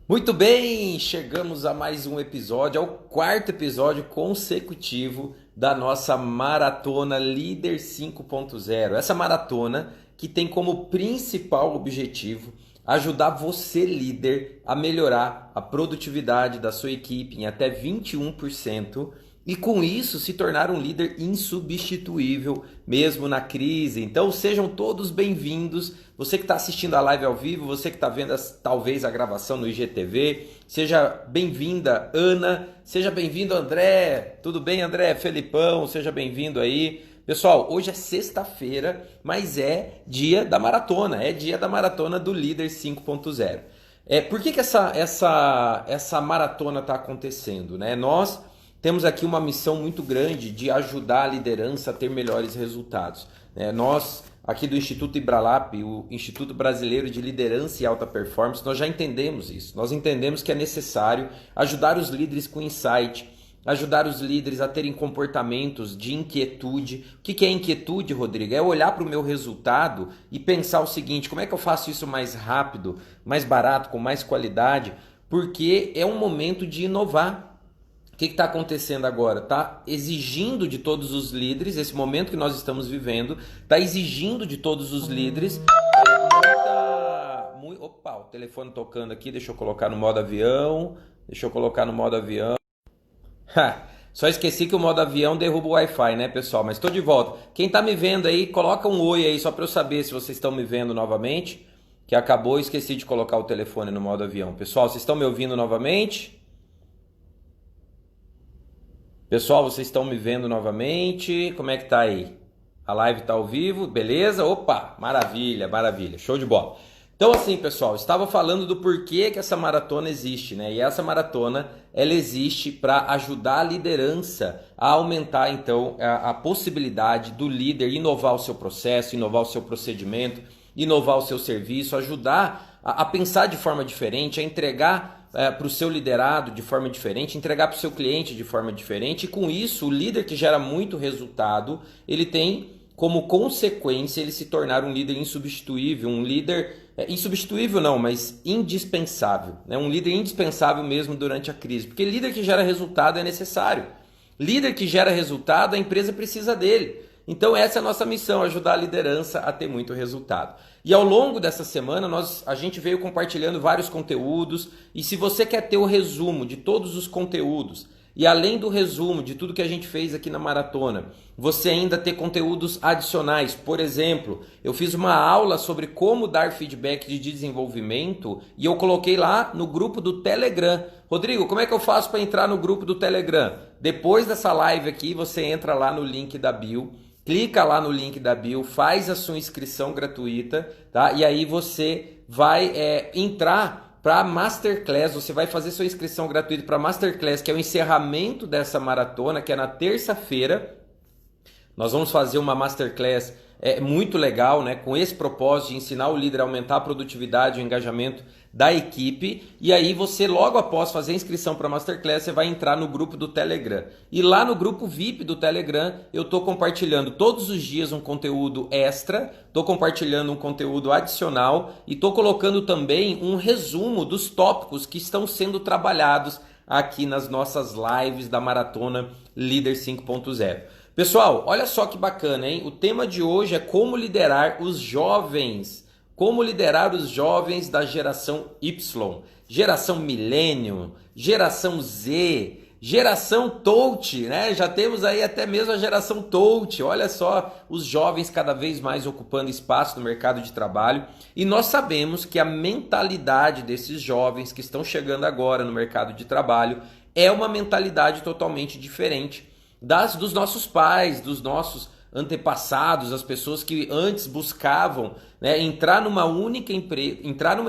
Muito bem, chegamos a mais um episódio, ao quarto episódio consecutivo da nossa Maratona Líder 5.0. Essa maratona que tem como principal objetivo ajudar você, líder, a melhorar a produtividade da sua equipe em até 21% e com isso se tornar um líder insubstituível mesmo na crise. Então sejam todos bem-vindos. Você que está assistindo a live ao vivo, você que está vendo talvez a gravação no IGTV, seja bem-vinda Ana, seja bem-vindo André. Tudo bem, André? Felipão, seja bem-vindo aí. Pessoal, hoje é sexta-feira, mas é dia da maratona, é dia da maratona do Líder 5.0. Por que essa maratona está acontecendo, né? Nós temos aqui uma missão muito grande de ajudar a liderança a ter melhores resultados, né? Nós, aqui do Instituto Ibralap, o Instituto Brasileiro de Liderança e Alta Performance, nós já entendemos isso. Nós entendemos que é necessário ajudar os líderes com insight, ajudar os líderes a terem comportamentos de inquietude. O que é inquietude, Rodrigo? É olhar para o meu resultado e pensar o seguinte: como é que eu faço isso mais rápido, mais barato, com mais qualidade? Porque é um momento de inovar. O que está acontecendo agora? Está exigindo de todos os líderes, esse momento que nós estamos vivendo, está exigindo de todos os líderes Opa, o telefone tocando aqui, deixa eu colocar no modo avião. Só esqueci que o modo avião derruba o Wi-Fi, né, pessoal? Mas estou de volta. Quem está me vendo aí, coloca um oi aí, só para eu saber se vocês estão me vendo novamente. Que acabou, esqueci de colocar o telefone no modo avião. Pessoal, vocês estão me ouvindo novamente? Pessoal, vocês estão me vendo novamente? Como é que tá aí? A live tá ao vivo, beleza? Opa, maravilha, maravilha, show de bola. Então assim, pessoal, estava falando do porquê que essa maratona existe, né? E essa maratona, ela existe para ajudar a liderança a aumentar, então, a possibilidade do líder inovar o seu processo, inovar o seu procedimento, inovar o seu serviço, ajudar a pensar de forma diferente, a entregar para o seu liderado de forma diferente, entregar para o seu cliente de forma diferente, e com isso o líder que gera muito resultado, ele tem como consequência ele se tornar um líder insubstituível, um líder, insubstituível não, mas indispensável, né? Um líder indispensável mesmo durante a crise, porque líder que gera resultado é necessário, líder que gera resultado, a empresa precisa dele. Então essa é a nossa missão, ajudar a liderança a ter muito resultado. E ao longo dessa semana a gente veio compartilhando vários conteúdos, e se você quer ter o resumo de todos os conteúdos, e além do resumo de tudo que a gente fez aqui na maratona, você ainda ter conteúdos adicionais. Por exemplo, eu fiz uma aula sobre como dar feedback de desenvolvimento e eu coloquei lá no grupo do Telegram. Rodrigo, como é que eu faço para entrar no grupo do Telegram? Depois dessa live aqui, você entra lá no link da bio, clica lá no link da bio, faz a sua inscrição gratuita, tá? E aí você vai entrar para Masterclass, você vai fazer sua inscrição gratuita para Masterclass, que é o encerramento dessa maratona, que é na terça-feira. Nós vamos fazer uma Masterclass muito legal, né, com esse propósito de ensinar o líder a aumentar a produtividade e o engajamento da equipe. E aí você, logo após fazer a inscrição para a Masterclass, você vai entrar no grupo do Telegram. E lá no grupo VIP do Telegram, eu estou compartilhando todos os dias um conteúdo extra, estou compartilhando um conteúdo adicional e estou colocando também um resumo dos tópicos que estão sendo trabalhados aqui nas nossas lives da Maratona Líder 5.0. Pessoal, olha só que bacana, hein? O tema de hoje é como liderar os jovens. Como liderar os jovens da geração Y, geração Millennium, geração Z, geração Touch, né? Já temos aí até mesmo a geração Touch. Olha só, os jovens cada vez mais ocupando espaço no mercado de trabalho. E nós sabemos que a mentalidade desses jovens que estão chegando agora no mercado de trabalho é uma mentalidade totalmente diferente dos nossos pais, dos nossos antepassados, as pessoas que antes buscavam, né, entrar numa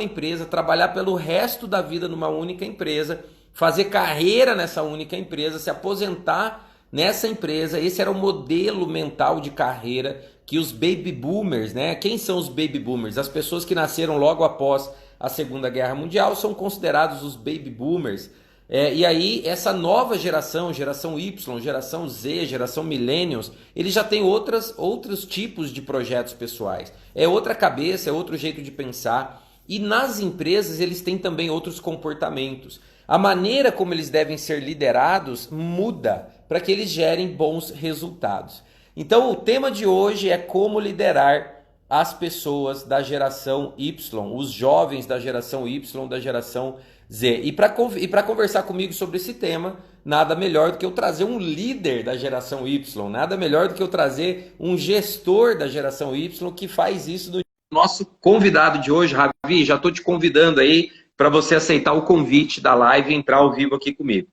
empresa, trabalhar pelo resto da vida numa única empresa, fazer carreira nessa única empresa, se aposentar nessa empresa. Esse era o modelo mental de carreira que os baby boomers, né? Quem são os baby boomers? As pessoas que nasceram logo após a Segunda Guerra Mundial são considerados os baby boomers. E aí essa nova geração, geração Y, geração Z, geração Millennials, eles já têm outros tipos de projetos pessoais. É outra cabeça, é outro jeito de pensar. E nas empresas eles têm também outros comportamentos. A maneira como eles devem ser liderados muda para que eles gerem bons resultados. Então, o tema de hoje é como liderar as pessoas da geração Y, os jovens da geração Y, da geração Z. E para conversar comigo sobre esse tema, nada melhor do que eu trazer um líder da geração Y, nada melhor do que eu trazer um gestor da geração Y que faz isso do nosso convidado de hoje, Ravi. Já estou te convidando aí para você aceitar o convite da live e entrar ao vivo aqui comigo.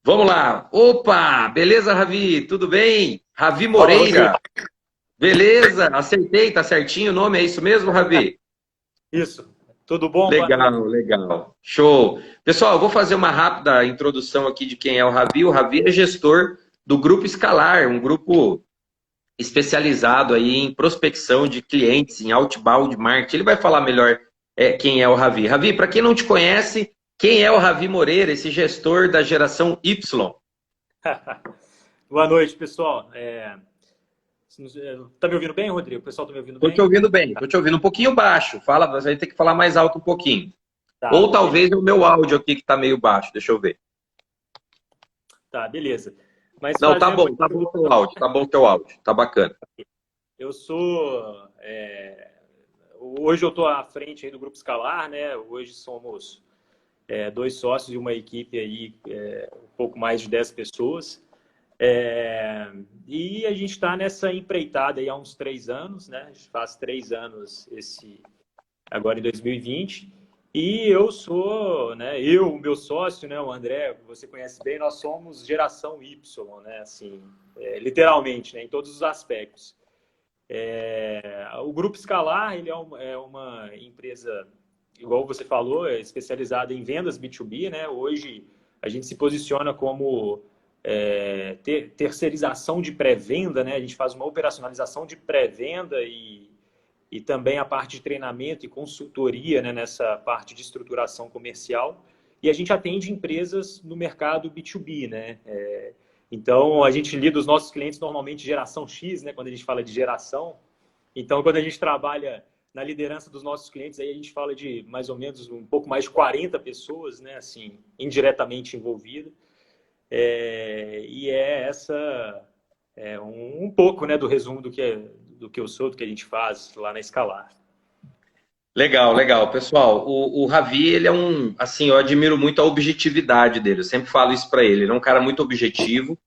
Vamos lá. Opa, beleza, Ravi? Tudo bem? Ravi Moreira. Beleza, acertei, tá certinho o nome, é isso mesmo, Ravi? Isso. Tudo bom? Legal, legal. Show. Pessoal, eu vou fazer uma rápida introdução aqui de quem é o Ravi. O Ravi é gestor do Grupo Escalar, um grupo especializado aí em prospecção de clientes, em outbound marketing. Ele vai falar melhor quem é o Ravi. Ravi, para quem não te conhece, quem é o Ravi Moreira, esse gestor da geração Y? Boa noite, pessoal. Tá me ouvindo bem, Rodrigo? O pessoal tá me ouvindo bem? Tô te ouvindo bem, tô te ouvindo um pouquinho baixo. Fala, você vai ter que falar mais alto um pouquinho. Tá, ou talvez o meu áudio aqui que tá meio baixo, deixa eu ver. Tá, beleza. Mas Não, tá bom o teu áudio, tá bom o teu áudio, tá bacana. Eu sou... Hoje eu estou à frente aí do Grupo Escalar, né? Hoje somos 2 sócios e uma equipe aí, um pouco mais de 10 pessoas. E a gente está nessa empreitada aí há uns 3 anos, né? A gente faz 3 anos agora em 2020. E eu sou, né? O meu sócio, né? O André, que você conhece bem, nós somos geração Y, né? Assim, literalmente, né? Em todos os aspectos. O Grupo Escalar, ele é uma empresa, igual você falou, especializada em vendas B2B, né? Hoje a gente se posiciona como terceirização de pré-venda, né? A gente faz uma operacionalização de pré-venda e também a parte de treinamento e consultoria, né? Nessa parte de estruturação comercial. E a gente atende empresas no mercado B2B, né? Então, a gente lida os nossos clientes normalmente geração X, né? Quando a gente fala de geração. Então, quando a gente trabalha na liderança dos nossos clientes, aí a gente fala de mais ou menos um pouco mais de 40 pessoas, né? Assim, indiretamente envolvidas. E um pouco, né, do resumo do que eu sou, do que a gente faz lá na Escalar. Legal, legal. Pessoal, o Ravi, ele é assim, eu admiro muito a objetividade dele, eu sempre falo isso para ele. Ele é um cara muito objetivo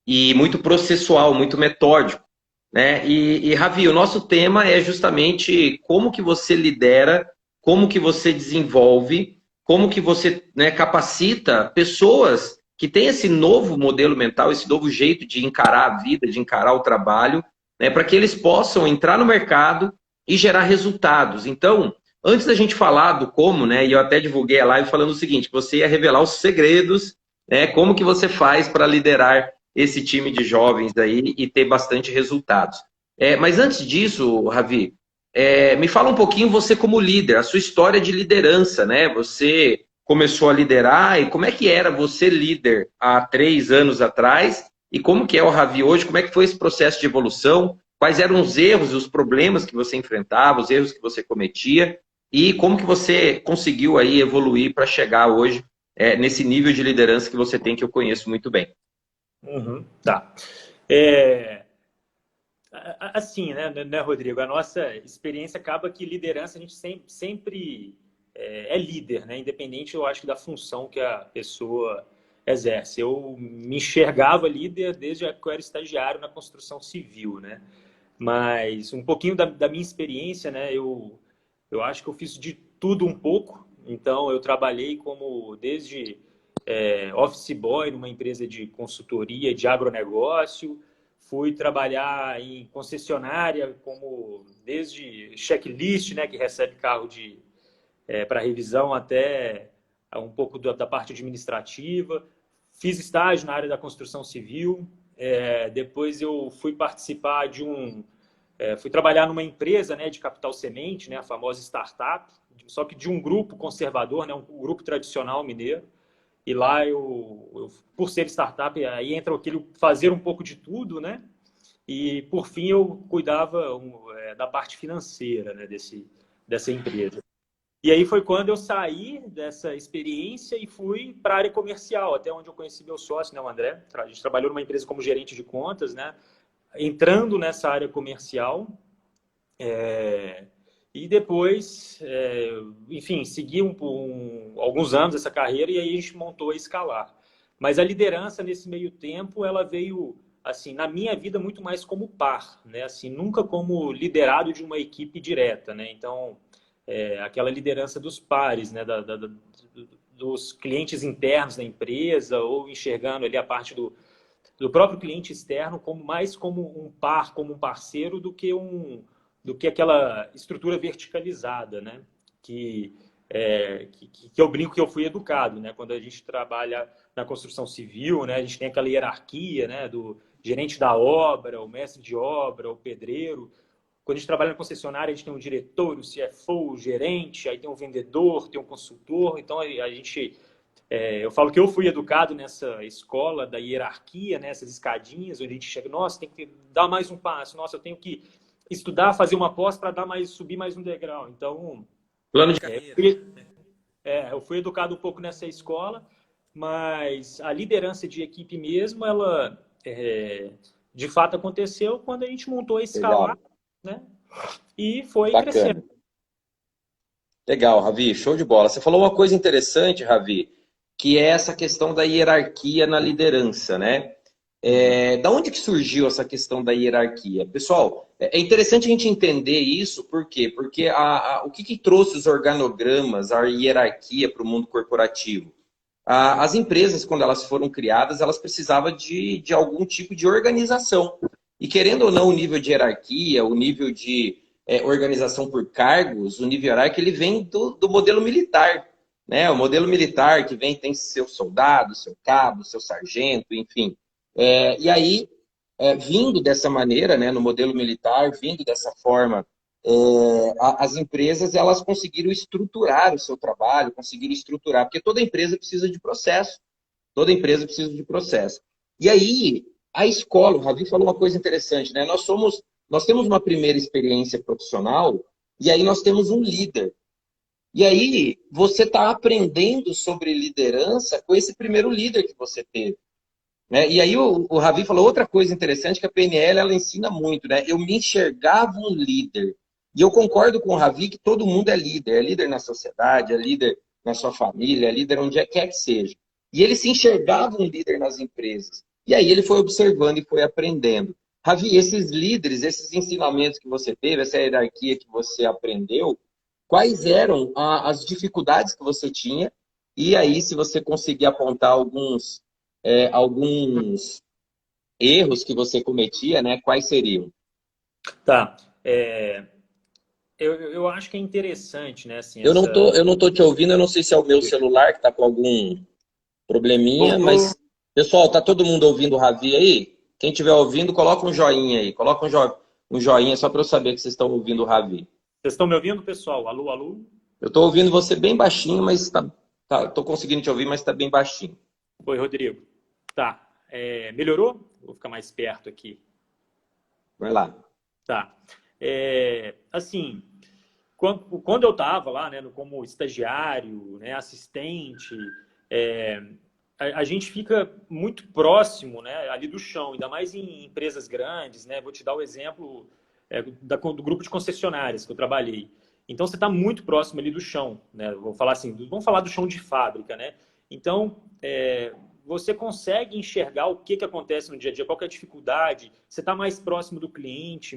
e muito processual, muito metódico, né? E Ravi, o nosso tema é justamente como que você lidera, como que você desenvolve, como que você, né, capacita pessoas que têm esse novo modelo mental, esse novo jeito de encarar a vida, de encarar o trabalho, né, para que eles possam entrar no mercado e gerar resultados. Então, antes da gente falar do como, né, e eu até divulguei a live falando o seguinte, que você ia revelar os segredos, né, como que você faz para liderar esse time de jovens aí e ter bastante resultados. Mas antes disso, Ravi, me fala um pouquinho você como líder, a sua história de liderança, né? Você começou a liderar e como é que era você líder há 3 anos atrás e como que é o Ravi hoje, como é que foi esse processo de evolução? Quais eram os erros e os problemas que você enfrentava, os erros que você cometia e como que você conseguiu aí evoluir para chegar hoje nesse nível de liderança que você tem, que eu conheço muito bem. Uhum, tá. Assim, né, Rodrigo? A nossa experiência acaba que liderança a gente sempre é líder, né? Independente, eu acho, da função que a pessoa exerce. Eu me enxergava líder desde a época que eu era estagiário na construção civil, né? Mas um pouquinho da minha experiência, né? Eu acho que eu fiz de tudo um pouco. Então, eu trabalhei desde office boy numa empresa de consultoria de agronegócio, fui trabalhar em concessionária desde checklist, né, que recebe carro para revisão até um pouco da parte administrativa. Fiz estágio na área da construção civil. Depois eu fui participar fui trabalhar numa empresa, né, de capital semente, né, a famosa startup, só que de um grupo conservador, né, um grupo tradicional mineiro. E lá, por ser startup, aí entra aquele fazer um pouco de tudo, né? E, por fim, eu cuidava da parte financeira, né, dessa empresa. E aí foi quando eu saí dessa experiência e fui para a área comercial, até onde eu conheci meu sócio, né, o André. A gente trabalhou numa empresa como gerente de contas, né? Entrando nessa área comercial. E depois, enfim, segui alguns anos essa carreira e aí a gente montou a Escalar. Mas a liderança nesse meio tempo, ela veio, assim, na minha vida muito mais como par, né? Assim, nunca como liderado de uma equipe direta, né? Então, aquela liderança dos pares, né? Dos clientes internos da empresa ou enxergando ali a parte do próprio cliente externo como mais como um par, como um parceiro do que aquela estrutura verticalizada, né? Que eu brinco que eu fui educado, né? Quando a gente trabalha na construção civil, né? A gente tem aquela hierarquia, né? Do gerente da obra, o mestre de obra, o pedreiro. Quando a gente trabalha na concessionária, a gente tem um diretor, o CFO, o gerente, aí tem um vendedor, tem um consultor. Então, a gente eu falo que eu fui educado nessa escola da hierarquia, nessas escadinhas, onde a gente chega, nossa, tem que dar mais um passo, nossa, eu tenho que estudar, fazer uma pós para subir mais um degrau. Então, Plano de carreira. eu fui educado um pouco nessa escola, mas a liderança de equipe mesmo, ela de fato aconteceu quando a gente montou a Escalar, né? E foi Bacana. crescendo. Legal, Ravi, show de bola. Você falou uma coisa interessante, Ravi, que é essa questão da hierarquia na liderança, né? Da onde que surgiu essa questão da hierarquia? Pessoal, é interessante a gente entender isso, por quê? Porque o que trouxe os organogramas, a hierarquia para o mundo corporativo? As empresas, quando elas foram criadas, elas precisavam de algum tipo de organização. E querendo ou não, o nível de hierarquia, o nível de organização por cargos, o nível hierárquico, ele vem do modelo militar. Né? O modelo militar que tem seu soldado, seu cabo, seu sargento, enfim. E aí, vindo dessa maneira, né, no modelo militar, vindo dessa forma, as empresas elas conseguiram estruturar o seu trabalho, conseguiram estruturar, porque toda empresa precisa de processo. Toda empresa precisa de processo. E aí, a escola, o Ravi falou uma coisa interessante, né? Nós temos uma primeira experiência profissional e aí nós temos um líder. E aí, você está aprendendo sobre liderança com esse primeiro líder que você teve. Né? E aí, o Ravi falou outra coisa interessante, que a PNL ela ensina muito. Né? Eu me enxergava um líder. E eu concordo com o Ravi que todo mundo é líder na sociedade, é líder na sua família, é líder onde quer que seja. E ele se enxergava um líder nas empresas. E aí ele foi observando e foi aprendendo. Ravi, esses líderes, esses ensinamentos que você teve, essa hierarquia que você aprendeu, quais eram as dificuldades que você tinha? E aí, se você conseguir apontar alguns erros que você cometia, né? Quais seriam? Tá. Eu acho que é interessante, né? Assim, Eu não tô te ouvindo, eu não sei se é o meu celular que está com algum probleminha, mas, pessoal, tá todo mundo ouvindo o Ravi aí? Quem estiver ouvindo, coloca um joinha aí. Coloca um joinha só para eu saber que vocês estão ouvindo o Ravi. Vocês estão me ouvindo, pessoal? Alô, alô? Eu estou ouvindo você bem baixinho, mas tô conseguindo te ouvir, mas está bem baixinho. Oi, Rodrigo. Tá. Melhorou? Vou ficar mais perto aqui. Vai lá. Tá. Assim, quando eu estava lá, né, como estagiário, né, assistente, a gente fica muito próximo, né, ali do chão, ainda mais em empresas grandes, né? Vou te dar o exemplo do grupo de concessionárias que eu trabalhei. Então, você está muito próximo ali do chão, né? Vou falar assim, vamos falar do chão de fábrica, né? Então, você consegue enxergar o que acontece no dia a dia, qual que é a dificuldade, você está mais próximo do cliente,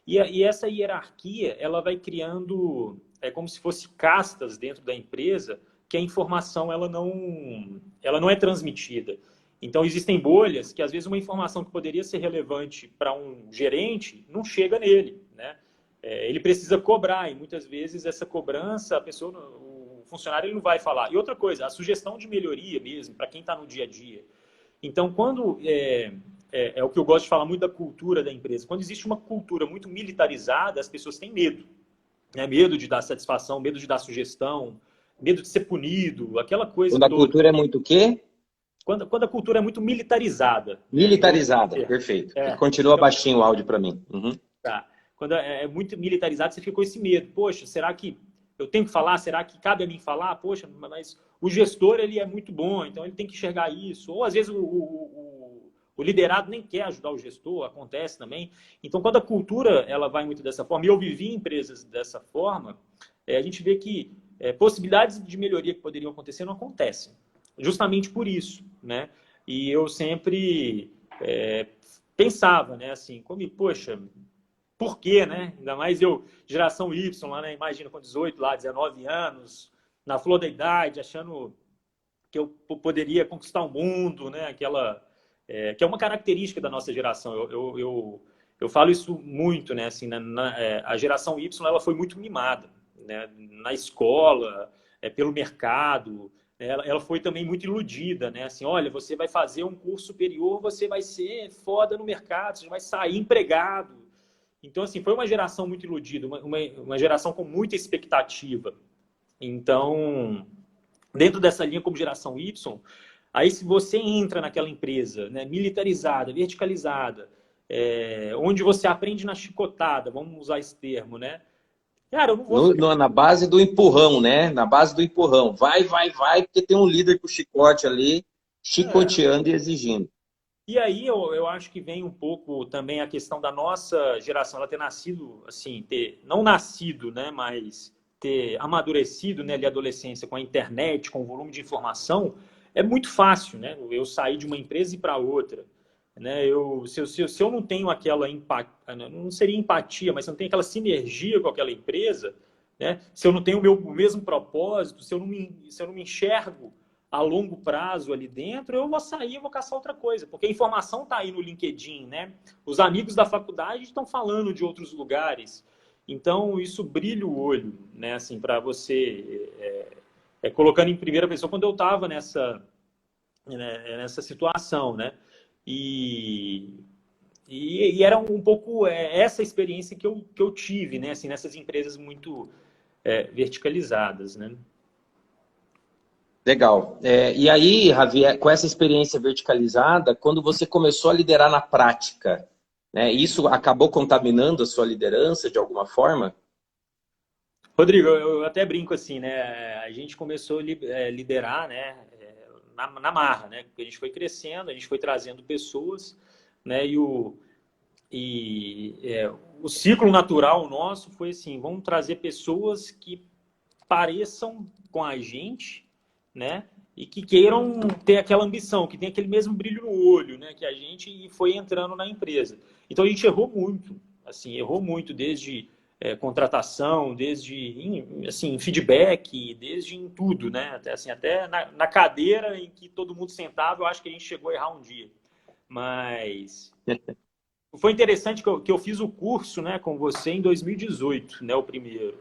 e essa hierarquia, ela vai criando, como se fosse castas dentro da empresa, que a informação ela não é transmitida. Então, existem bolhas que, às vezes, uma informação que poderia ser relevante para um gerente não chega nele, né? Ele precisa cobrar, e muitas vezes essa cobrança, o funcionário ele não vai falar. E outra coisa, a sugestão de melhoria mesmo, para quem está no dia a dia. Então, quando é o que eu gosto de falar muito da cultura da empresa. Quando existe uma cultura muito militarizada, as pessoas têm medo. Né? Medo de dar satisfação, medo de dar sugestão, medo de ser punido, aquela coisa Quando a toda. cultura é muito o quê? Quando a cultura é muito militarizada. Militarizada, né? perfeito. Continua baixinho o áudio para mim. Tá. Quando é muito militarizado, você fica com esse medo. Poxa, será que eu tenho que falar? Será que cabe a mim falar? Poxa, mas o gestor ele é muito bom, então ele tem que enxergar isso. Ou às vezes o liderado nem quer ajudar o gestor, acontece também. Então, quando a cultura ela vai muito dessa forma, e eu vivi em empresas dessa forma, a gente vê que possibilidades de melhoria que poderiam acontecer não acontecem. Justamente por isso, né? E eu sempre pensava, né? Assim, comigo, poxa, por quê, né? Ainda mais eu, geração Y, lá, né? Imagina com 18, lá, 19 anos, na flor da idade, achando que eu poderia conquistar o mundo, né? Que é uma característica da nossa geração. Eu falo isso muito, né? Assim, a geração Y ela foi muito mimada, né? Na escola, pelo mercado. Ela foi também muito iludida, né? Assim, olha, você vai fazer um curso superior, você vai ser foda no mercado, você vai sair empregado. Então, assim, foi uma geração muito iludida, uma geração com muita expectativa. Então, dentro dessa linha como geração Y, aí se você entra naquela empresa, né, militarizada, verticalizada, onde você aprende na chicotada, vamos usar esse termo, né? Cara, eu não vou ficar... Na base do empurrão, né? Na base do empurrão. Vai, vai, vai, porque tem um líder com chicote ali, chicoteando e exigindo. E aí eu acho que vem um pouco também a questão da nossa geração, ela ter nascido, assim, não nascido, né, mas ter amadurecido, né, ali a adolescência com a internet, com o volume de informação, é muito fácil, né? Eu sair de uma empresa e ir para outra, né? Se eu não tenho aquela empatia, não seria empatia, mas se eu não tenho aquela sinergia com aquela empresa, né? Se eu não tenho o mesmo propósito, se eu não me enxergo a longo prazo ali dentro, eu vou sair, eu vou caçar outra coisa, porque a informação está aí no LinkedIn, né? Os amigos da faculdade estão falando de outros lugares. Então, isso brilha o olho, né? Assim, para você, colocando em primeira pessoa, quando eu estava nessa situação, né? E, e era um pouco essa experiência que eu tive, né? Assim, nessas empresas muito verticalizadas, né? Legal. E aí, Javier, com essa experiência verticalizada, quando você começou a liderar na prática, né, isso acabou contaminando a sua liderança de alguma forma? Rodrigo, eu até brinco assim, né? A gente começou a liderar, né? Na marra, né? Porque a gente foi crescendo, a gente foi trazendo pessoas, né? O ciclo natural nosso foi assim: vamos trazer pessoas que pareçam com a gente, né? E que queiram ter aquela ambição, que tem aquele mesmo brilho no olho, né? Que a gente e foi entrando na empresa. Então a gente errou muito, assim, errou muito desde contratação, desde assim, feedback, desde em tudo, né? Até, assim, até na cadeira em que todo mundo sentava, eu acho que a gente chegou a errar um dia. Mas foi interessante que eu fiz o curso, né, com você em 2018, né, o primeiro.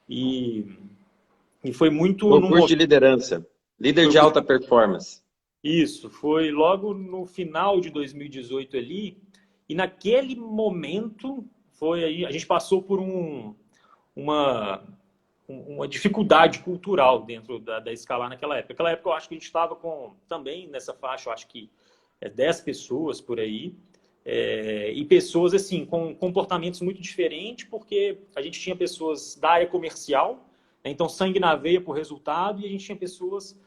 E foi muito O no curso de liderança, líder de alta performance. Isso, foi logo no final de 2018 ali, e naquele momento foi aí, a gente passou por uma dificuldade cultural dentro da Escalar naquela época. Naquela época eu acho que a gente estava também nessa faixa, eu acho que 10 pessoas por aí, e pessoas assim com comportamentos muito diferentes, porque a gente tinha pessoas da área comercial, né, então sangue na veia por resultado, e a gente tinha pessoas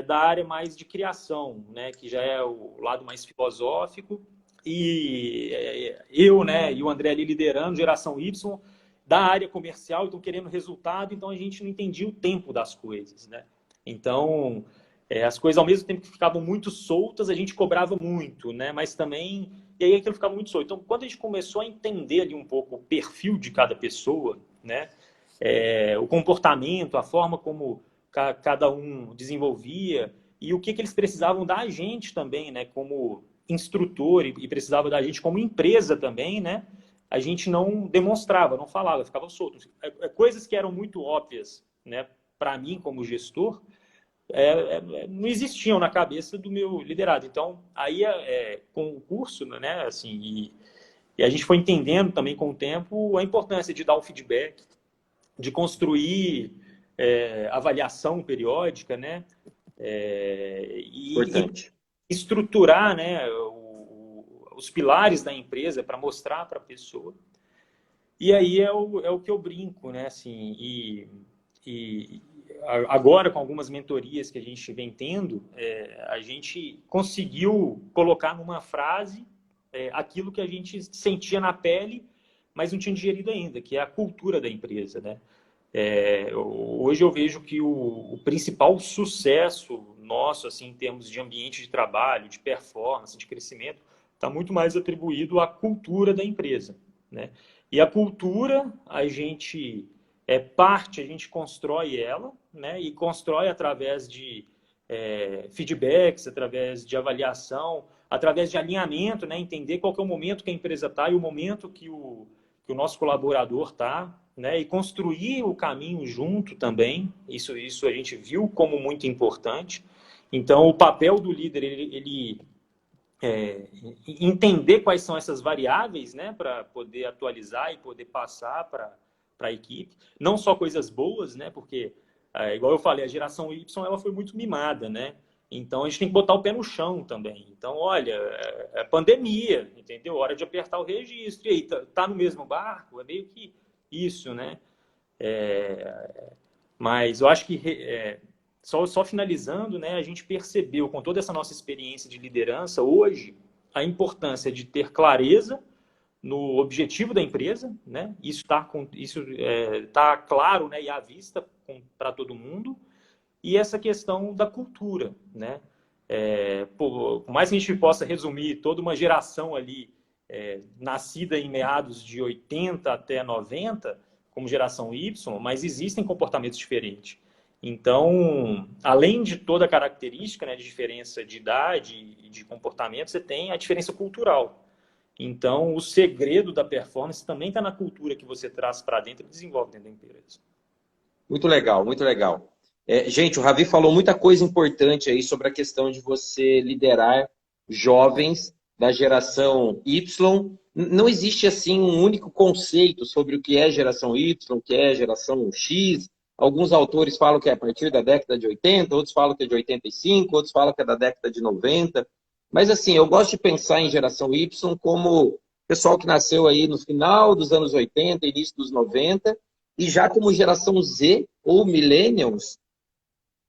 da área mais de criação, né, que já é o lado mais filosófico, e eu, né, e o André ali liderando geração Y da área comercial, então querendo resultado, então a gente não entendia o tempo das coisas, né? Então, as coisas ao mesmo tempo que ficavam muito soltas, a gente cobrava muito, né? Mas também, e aí aquilo ficava muito solto. Então, quando a gente começou a entender ali um pouco o perfil de cada pessoa, né? O comportamento, a forma como cada um desenvolvia e o que eles precisavam da gente também, né? Como instrutor e precisava da gente como empresa também, né? A gente não demonstrava, não falava, ficava solto. Coisas que eram muito óbvias, né? Para mim como gestor, não existiam na cabeça do meu liderado. Então, aí com o curso, né? Assim, e a gente foi entendendo também com o tempo a importância de dar o feedback, de construir avaliação periódica, né? E Importante. estruturar, né, os pilares da empresa para mostrar para a pessoa. E aí é o que eu brinco, né? Assim, e agora, com algumas mentorias que a gente vem tendo, a gente conseguiu colocar numa frase aquilo que a gente sentia na pele, mas não tinha digerido ainda, que é a cultura da empresa, né? Hoje eu vejo que o principal sucesso nosso, assim, em termos de ambiente de trabalho, de performance, de crescimento, está muito mais atribuído à cultura da empresa, né? E a cultura, a gente a gente constrói ela, né? E constrói através de feedbacks, através de avaliação, através de alinhamento, né? Entender qual que é o momento que a empresa está e o momento que o nosso colaborador está, né? E construir o caminho junto também. Isso a gente viu como muito importante. Então, o papel do líder, ele entender quais são essas variáveis, né, para poder atualizar e poder passar para a equipe. Não só coisas boas, né, porque, igual eu falei, a geração Y ela foi muito mimada, né? Então, a gente tem que botar o pé no chão também. Então, olha, é pandemia, entendeu? Hora de apertar o registro. E aí, tá no mesmo barco? É meio que isso, né? Mas eu acho que, só finalizando, né, a gente percebeu, com toda essa nossa experiência de liderança, hoje, a importância de ter clareza no objetivo da empresa, né? Isso tá claro, né, e à vista para todo mundo. E essa questão da cultura, né? Por mais que a gente possa resumir toda uma geração ali, nascida em meados de 80 até 90, como geração Y, mas existem comportamentos diferentes. Então, além de toda a característica, né, de diferença de idade e de comportamento, você tem a diferença cultural. Então, o segredo da performance também está na cultura que você traz para dentro e desenvolve dentro da empresa. Muito legal, muito legal. Gente, o Ravi falou muita coisa importante aí sobre a questão de você liderar jovens da geração Y. Não existe, assim, um único conceito sobre o que é geração Y, o que é geração X. Alguns autores falam que é a partir da década de 80, outros falam que é de 85, outros falam que é da década de 90. Mas, assim, eu gosto de pensar em geração Y como pessoal que nasceu aí no final dos anos 80, início dos 90, e já como geração Z ou Millennials,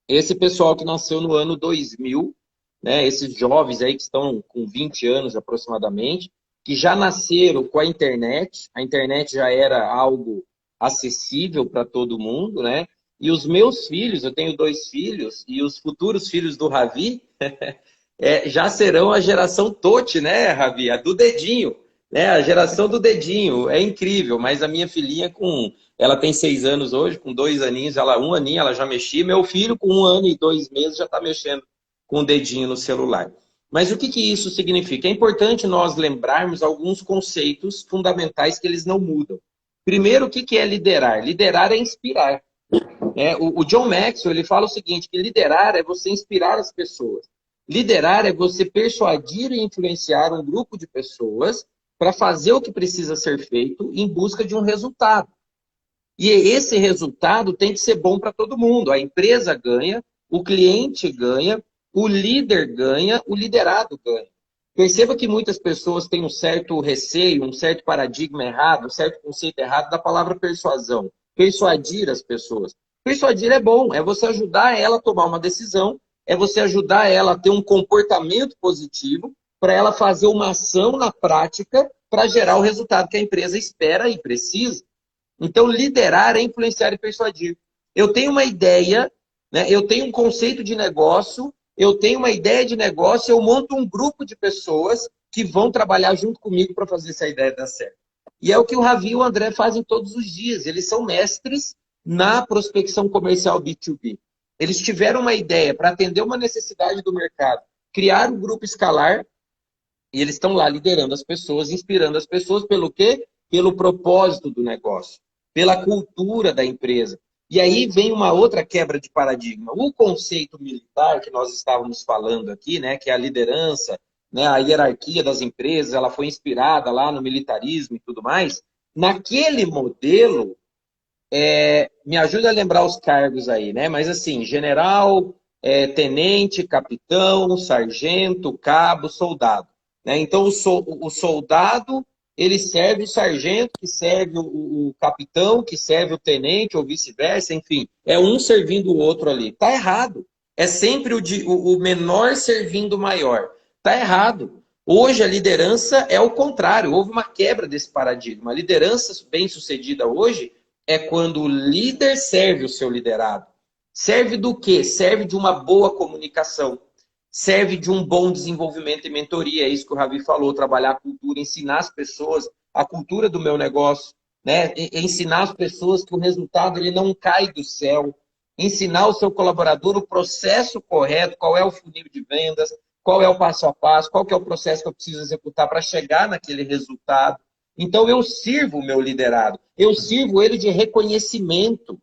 esse pessoal que nasceu no ano 2000, né, esses jovens aí que estão com 20 anos aproximadamente, que já nasceram com a internet já era algo acessível para todo mundo, né? E os meus filhos, eu tenho 2 filhos, e os futuros filhos do Ravi já serão a geração Tote, né, Ravi? A do dedinho, né? A geração do dedinho. É incrível, mas a minha filhinha ela tem 6 anos hoje, com 2 aninhos, um aninho ela já mexia. Meu filho, com 1 ano e 2 meses, já está mexendo com o dedinho no celular. Mas o que isso significa? É importante nós lembrarmos alguns conceitos fundamentais que eles não mudam. Primeiro, o que é liderar? Liderar é inspirar. O John Maxwell ele fala o seguinte, que liderar é você inspirar as pessoas. Liderar é você persuadir e influenciar um grupo de pessoas para fazer o que precisa ser feito em busca de um resultado. E esse resultado tem que ser bom para todo mundo. A empresa ganha, o cliente ganha, o líder ganha, o liderado ganha. Perceba que muitas pessoas têm um certo receio, um certo paradigma errado, um certo conceito errado da palavra persuasão. Persuadir as pessoas. Persuadir é bom, é você ajudar ela a tomar uma decisão, é você ajudar ela a ter um comportamento positivo, para ela fazer uma ação na prática para gerar o resultado que a empresa espera e precisa. Então, liderar é influenciar e persuadir. Eu tenho uma ideia, né? Eu tenho um conceito de negócio, eu tenho uma ideia de negócio, eu monto um grupo de pessoas que vão trabalhar junto comigo para fazer essa ideia dar certo. E é o que o Ravi e o André fazem todos os dias. Eles são mestres na prospecção comercial B2B. Eles tiveram uma ideia para atender uma necessidade do mercado, criar um grupo escalar, e eles estão lá liderando as pessoas, inspirando as pessoas pelo quê? Pelo propósito do negócio, pela cultura da empresa. E aí vem uma outra quebra de paradigma. O conceito militar que nós estávamos falando aqui, né, que é a liderança, né, a hierarquia das empresas, ela foi inspirada lá no militarismo e tudo mais. Naquele modelo, me ajuda a lembrar os cargos aí, né? Mas assim, general, tenente, capitão, sargento, cabo, soldado. Né? Então, o soldado, ele serve o sargento, que serve o capitão, que serve o tenente, ou vice-versa, enfim. É um servindo o outro ali. Tá errado. É sempre o menor servindo o maior. Tá errado. Hoje a liderança é o contrário. Houve uma quebra desse paradigma. A liderança bem-sucedida hoje é quando o líder serve o seu liderado. Serve do quê? Serve de uma boa comunicação. Serve de um bom desenvolvimento e mentoria. É isso que o Ravi falou, trabalhar a cultura, ensinar as pessoas a cultura do meu negócio, né? Ensinar as pessoas que o resultado ele não cai do céu. Ensinar o seu colaborador o processo correto, qual é o funil de vendas, qual é o passo a passo, qual que é o processo que eu preciso executar para chegar naquele resultado. Então eu sirvo o meu liderado, eu sirvo ele de reconhecimento.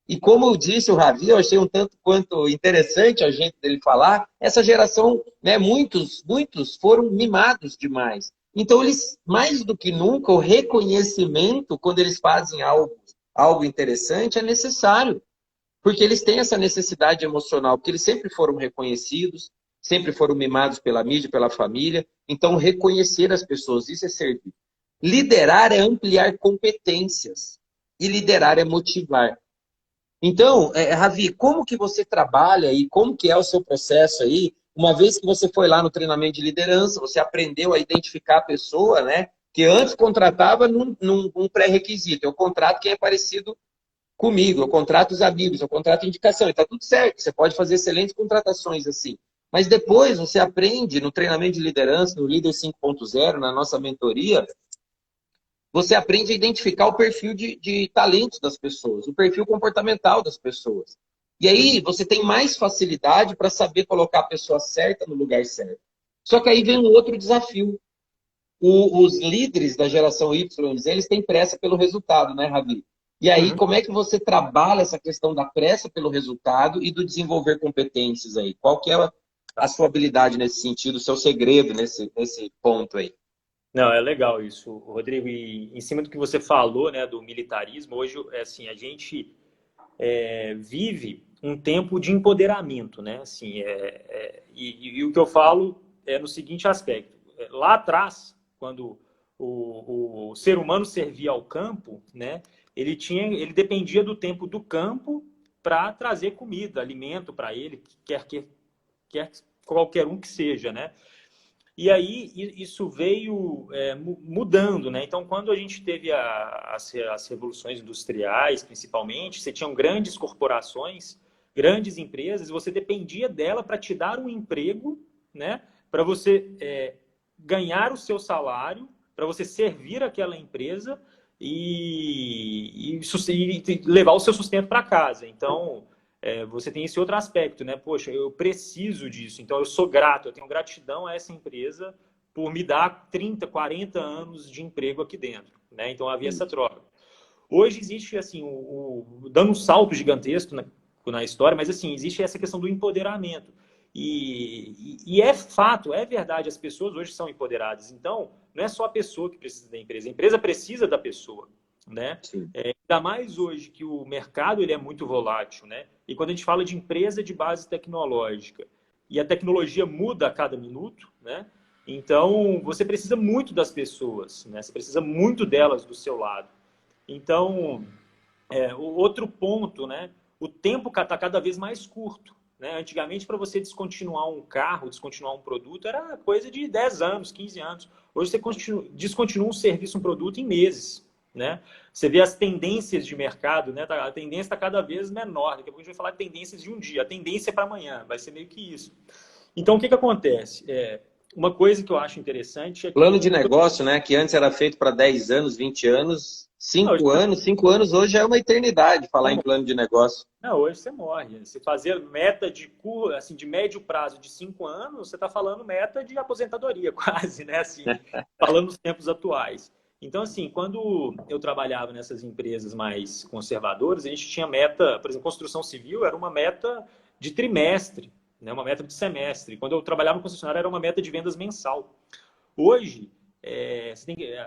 E como eu disse, o Ravi, eu achei um tanto quanto interessante a gente dele falar, essa geração, né, muitos foram mimados demais. Então, eles, mais do que nunca, o reconhecimento, quando eles fazem algo interessante, é necessário. Porque eles têm essa necessidade emocional, porque eles sempre foram reconhecidos, sempre foram mimados pela mídia, pela família. Então, reconhecer as pessoas, isso é servir. Liderar é ampliar competências. E liderar é motivar. Então, Ravi, como que você trabalha e como que é o seu processo aí? Uma vez que você foi lá no treinamento de liderança, você aprendeu a identificar a pessoa, né? Que antes contratava num pré-requisito. Eu contrato quem é parecido comigo, eu contrato os amigos, eu contrato indicação. E está tudo certo, você pode fazer excelentes contratações assim. Mas depois você aprende no treinamento de liderança, no Líder 5.0, na nossa mentoria, você aprende a identificar o perfil de talentos das pessoas, o perfil comportamental das pessoas. E aí você tem mais facilidade para saber colocar a pessoa certa no lugar certo. Só que aí vem um outro desafio. Os líderes da geração Y, eles têm pressa pelo resultado, né, Ravi? E aí, como é que você trabalha essa questão da pressa pelo resultado e do desenvolver competências aí? Qual que é a sua habilidade nesse sentido, o seu segredo nesse ponto aí? Não, é legal isso, Rodrigo. E em cima do que você falou, né, do militarismo, hoje, assim, a gente vive um tempo de empoderamento, né? Assim, e o que eu falo é no seguinte aspecto. Lá atrás, quando o ser humano servia ao campo, né, ele dependia do tempo do campo para trazer comida, alimento para ele, quer qualquer um que seja, né? E aí isso veio mudando, né? Então, quando a gente teve as revoluções industriais, principalmente, você tinha grandes corporações, grandes empresas, e você dependia dela para te dar um emprego, né? Para você ganhar o seu salário, para você servir aquela empresa e levar o seu sustento para casa. Então, você tem esse outro aspecto, né? Poxa, eu preciso disso, então eu sou grato, eu tenho gratidão a essa empresa por me dar 30, 40 anos de emprego aqui dentro, né? Então havia essa troca. Hoje existe, assim, dando um salto gigantesco na história, mas assim, existe essa questão do empoderamento. E é fato, é verdade, as pessoas hoje são empoderadas. Então, não é só a pessoa que precisa da empresa, a empresa precisa da pessoa, né? Ainda mais hoje que o mercado ele é muito volátil, né? E quando a gente fala de empresa de base tecnológica e a tecnologia muda a cada minuto, né? Então, você precisa muito das pessoas, né? Você precisa muito delas do seu lado. Então, o outro ponto, né? O tempo está cada vez mais curto, né? Antigamente, para você descontinuar um carro, descontinuar um produto, era coisa de 10 anos, 15 anos. Hoje você descontinua um serviço, um produto em meses, né? Você vê as tendências de mercado, né? A tendência está cada vez menor. Daqui a pouco a gente vai falar de tendências de um dia. A tendência é para amanhã, vai ser meio que isso. Então, o que acontece? Uma coisa que eu acho interessante é que... Plano de negócio, né? Que antes era feito para 10 anos, 20 anos, 5 anos hoje é uma eternidade falar em plano de negócio. Não, hoje você morre. Se fazer meta assim, de médio prazo de 5 anos, você está falando meta de aposentadoria, quase, né? Assim, falando nos tempos atuais. Então, assim, quando eu trabalhava nessas empresas mais conservadoras, a gente tinha meta, por exemplo, construção civil era uma meta de trimestre, né? Uma meta de semestre. Quando eu trabalhava no concessionário, era uma meta de vendas mensal. Hoje,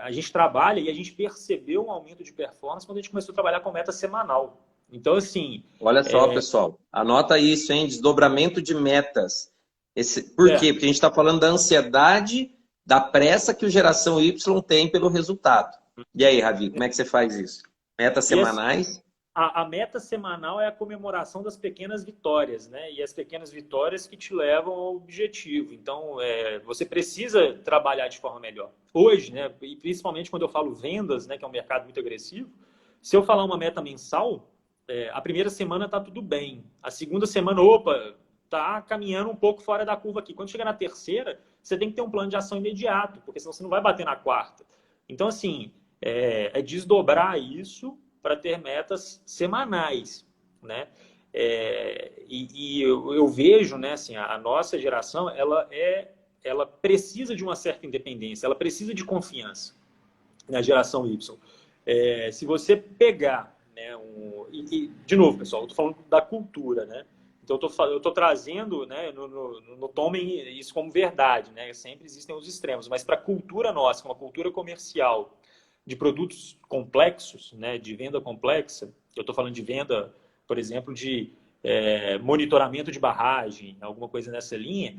a gente trabalha e a gente percebeu um aumento de performance quando a gente começou a trabalhar com meta semanal. Então, assim... Olha só, pessoal, anota isso, hein? Desdobramento de metas. Por quê? Porque a gente está falando da ansiedade da pressa que o geração Y tem pelo resultado. E aí, Ravi, como é que você faz isso? Metas semanais? A meta semanal é a comemoração das pequenas vitórias, né? E as pequenas vitórias que te levam ao objetivo. Então, você precisa trabalhar de forma melhor. Hoje, né? E principalmente quando eu falo vendas, né? Que é um mercado muito agressivo. Se eu falar uma meta mensal, a primeira semana tá tudo bem. A segunda semana, opa, tá caminhando um pouco fora da curva aqui. Quando chegar na terceira, você tem que ter um plano de ação imediato, porque senão você não vai bater na quarta. Então, assim, é desdobrar isso para ter metas semanais, né? E eu vejo, né, assim, a nossa geração, ela precisa de uma certa independência, ela precisa de confiança na geração Y. Se você pegar, né, de novo, pessoal, eu estou falando da cultura, né? Então eu tô trazendo, né, no tomem isso como verdade, né? Sempre existem os extremos, mas para a cultura nossa, uma cultura comercial de produtos complexos, né, de venda complexa, eu estou falando de venda, por exemplo, de monitoramento de barragem, alguma coisa nessa linha,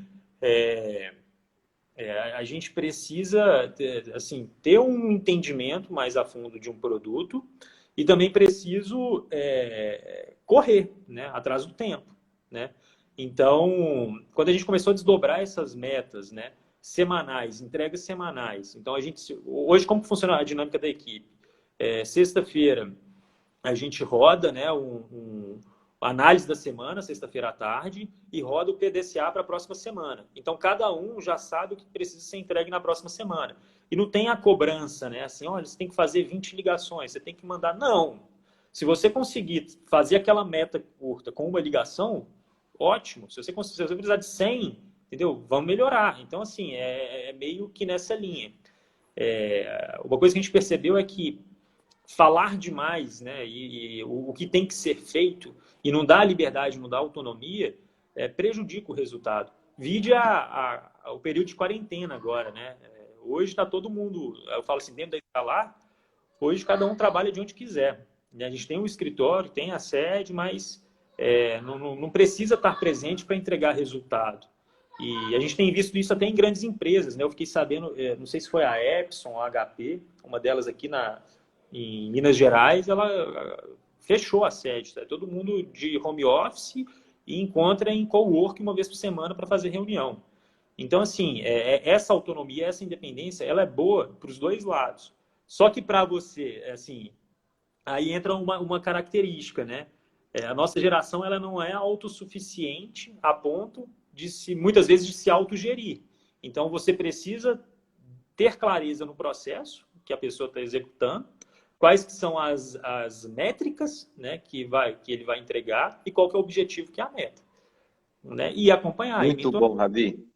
a gente precisa assim, ter um entendimento mais a fundo de um produto e também preciso correr, né, atrás do tempo, né? Então, quando a gente começou a desdobrar essas metas, né, semanais, entregas semanais. Então, hoje, como funciona a dinâmica da equipe? Sexta-feira, a gente roda, né, análise da semana, sexta-feira à tarde, e roda o PDCA para a próxima semana. Então, cada um já sabe o que precisa ser entregue na próxima semana. E não tem a cobrança, né? Assim, olha, você tem que fazer 20 ligações, você tem que mandar. Não! Se você conseguir fazer aquela meta curta com uma ligação, ótimo. Se você precisar de 100, entendeu? Vamos melhorar. Então, assim, meio que nessa linha. Uma coisa que a gente percebeu é que falar demais, né, e o que tem que ser feito e não dá liberdade, não dá autonomia, prejudica o resultado. Vide o período de quarentena agora, né? Hoje está todo mundo, eu falo assim, dentro da escalar, hoje cada um trabalha de onde quiser. A gente tem um escritório, tem a sede, mas não precisa estar presente para entregar resultado. E a gente tem visto isso até em grandes empresas, né? Eu fiquei sabendo, não sei se foi a Epson, a HP, uma delas aqui em Minas Gerais, ela fechou a sede. Tá? Todo mundo de home office e encontra em cowork uma vez por semana para fazer reunião. Então, assim, essa autonomia, essa independência, ela é boa para os dois lados. Só que para você, assim, aí entra uma característica, né? A nossa geração ela não é autossuficiente a ponto muitas vezes de se autogerir. Então, você precisa ter clareza no processo que a pessoa está executando, quais que são as métricas, né, que ele vai entregar e qual que é o objetivo, que é a meta. Né? E acompanhar. Muito bom, Ravi.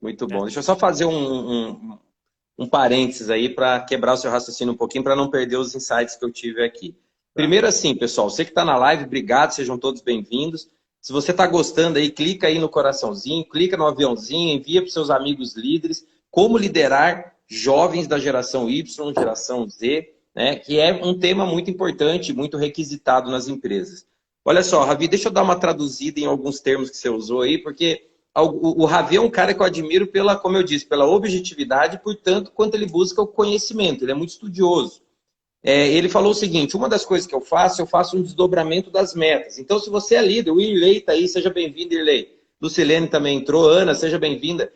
Muito bom. Deixa eu só fazer um parênteses aí para quebrar o seu raciocínio um pouquinho, para não perder os insights que eu tive aqui. Primeiro assim, pessoal, você que está na live, obrigado, sejam todos bem-vindos. Se você está gostando aí, clica aí no coraçãozinho, clica no aviãozinho, envia para os seus amigos líderes como liderar jovens da geração Y, geração Z, né? Que é um tema muito importante, muito requisitado nas empresas. Olha só, Ravi, deixa eu dar uma traduzida em alguns termos que você usou aí, porque o Ravi é um cara que eu admiro pela, como eu disse, pela objetividade, portanto, quanto ele busca o conhecimento, ele é muito estudioso. Ele falou o seguinte, uma das coisas que eu faço um desdobramento das metas. Então, se você é líder, o Irley está aí, seja bem-vindo, Irley. Lucilene também entrou, Ana, seja bem-vinda.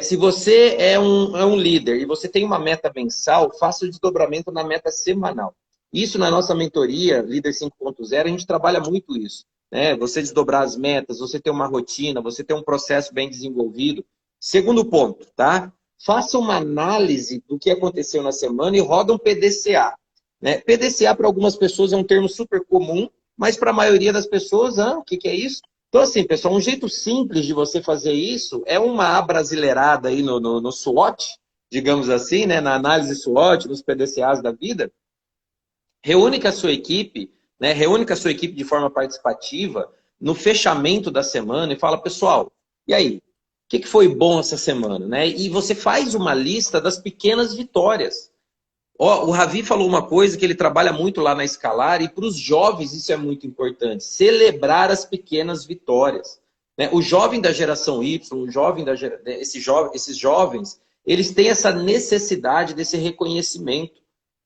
Se você é um líder e você tem uma meta mensal, faça o desdobramento na meta semanal. Isso na nossa mentoria, Líder 5.0, a gente trabalha muito isso. Né? Você desdobrar as metas, você ter uma rotina, você ter um processo bem desenvolvido. Segundo ponto, tá? Faça uma análise do que aconteceu na semana e roda um PDCA. Né? PDCA para algumas pessoas é um termo super comum, mas para a maioria das pessoas, o que é isso? Então, assim, pessoal, um jeito simples de você fazer isso é uma abrasileirada aí no SWOT, digamos assim, né? Na análise SWOT, nos PDCAs da vida. Reúne com a sua equipe, né? Reúne com a sua equipe de forma participativa no fechamento da semana e fala, pessoal, e aí? O que foi bom essa semana? Né? E você faz uma lista das pequenas vitórias. O Ravi falou uma coisa que ele trabalha muito lá na Escalar e para os jovens isso é muito importante. Celebrar as pequenas vitórias. Né? O jovem da geração Y, esses jovens, eles têm essa necessidade desse reconhecimento.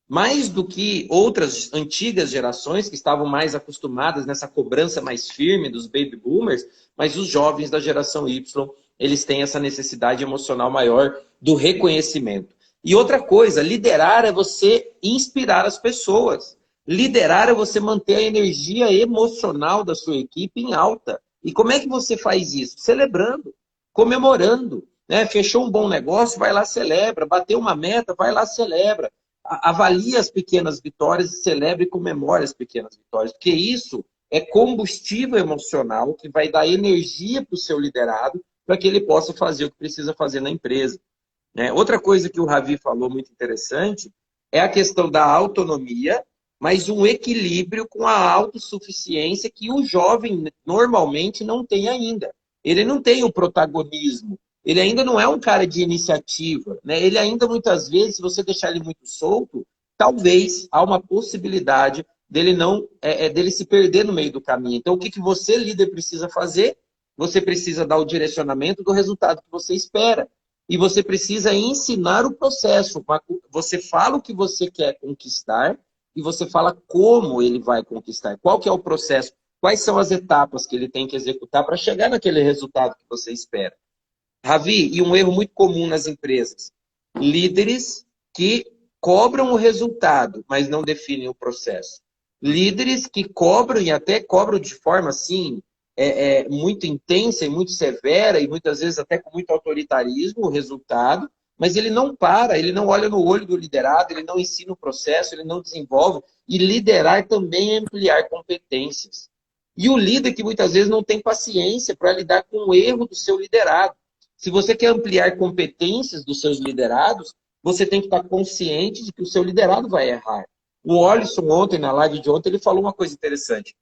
Mais do que outras antigas gerações que estavam mais acostumadas nessa cobrança mais firme dos baby boomers, mas os jovens da geração Y, eles têm essa necessidade emocional maior do reconhecimento. E outra coisa, liderar é você inspirar as pessoas. Liderar é você manter a energia emocional da sua equipe em alta. E como é que você faz isso? Celebrando, comemorando. Né? Fechou um bom negócio, vai lá, celebra. Bateu uma meta, vai lá, celebra. Avalie as pequenas vitórias, celebre e comemore as pequenas vitórias. Porque isso é combustível emocional que vai dar energia para o seu liderado para que ele possa fazer o que precisa fazer na empresa. Né? Outra coisa que o Ravi falou muito interessante é a questão da autonomia, mas um equilíbrio com a autossuficiência que o jovem normalmente não tem ainda. Ele não tem o protagonismo, ele ainda não é um cara de iniciativa. Né? Ele ainda, muitas vezes, se você deixar ele muito solto, talvez há uma possibilidade dele dele se perder no meio do caminho. Então, o que você, líder, precisa fazer? Você precisa dar o direcionamento do resultado que você espera. E você precisa ensinar o processo. Você fala o que você quer conquistar e você fala como ele vai conquistar. Qual que é o processo? Quais são as etapas que ele tem que executar para chegar naquele resultado que você espera? Ravi, e um erro muito comum nas empresas. Líderes que cobram o resultado, mas não definem o processo. Líderes que cobram e até cobram de forma assim, muito intensa e muito severa e muitas vezes até com muito autoritarismo o resultado, mas ele não para, ele não olha no olho do liderado, ele não ensina o processo, ele não desenvolve. E liderar também é ampliar competências. E o líder que muitas vezes não tem paciência para lidar com o erro do seu liderado. Se você quer ampliar competências dos seus liderados, você tem que estar consciente de que o seu liderado vai errar. O Olisson ontem, na live de ontem, ele falou uma coisa interessante.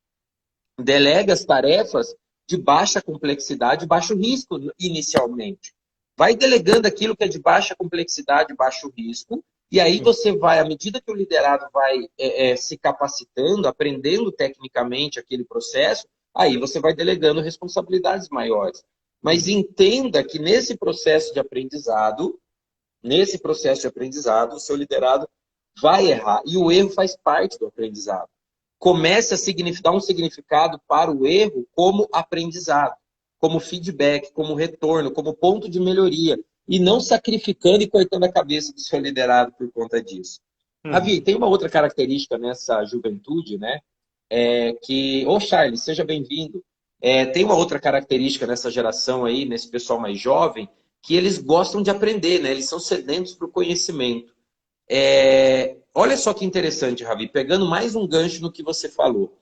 Delega as tarefas de baixa complexidade, baixo risco inicialmente. Vai delegando aquilo que é de baixa complexidade, baixo risco, e aí você vai, à medida que o liderado vai se capacitando, aprendendo tecnicamente aquele processo, aí você vai delegando responsabilidades maiores. Mas entenda que nesse processo de aprendizado, o seu liderado vai errar. E o erro faz parte do aprendizado. Comece a dar um significado para o erro como aprendizado, como feedback, como retorno, como ponto de melhoria. E não sacrificando e cortando a cabeça do seu liderado por conta disso. Ravi, tem uma outra característica nessa juventude, né? Ô, Charles, seja bem-vindo. Tem uma outra característica nessa geração aí, nesse pessoal mais jovem, que eles gostam de aprender, né? Eles são sedentos para o conhecimento. Olha só que interessante, Ravi, pegando mais um gancho no que você falou.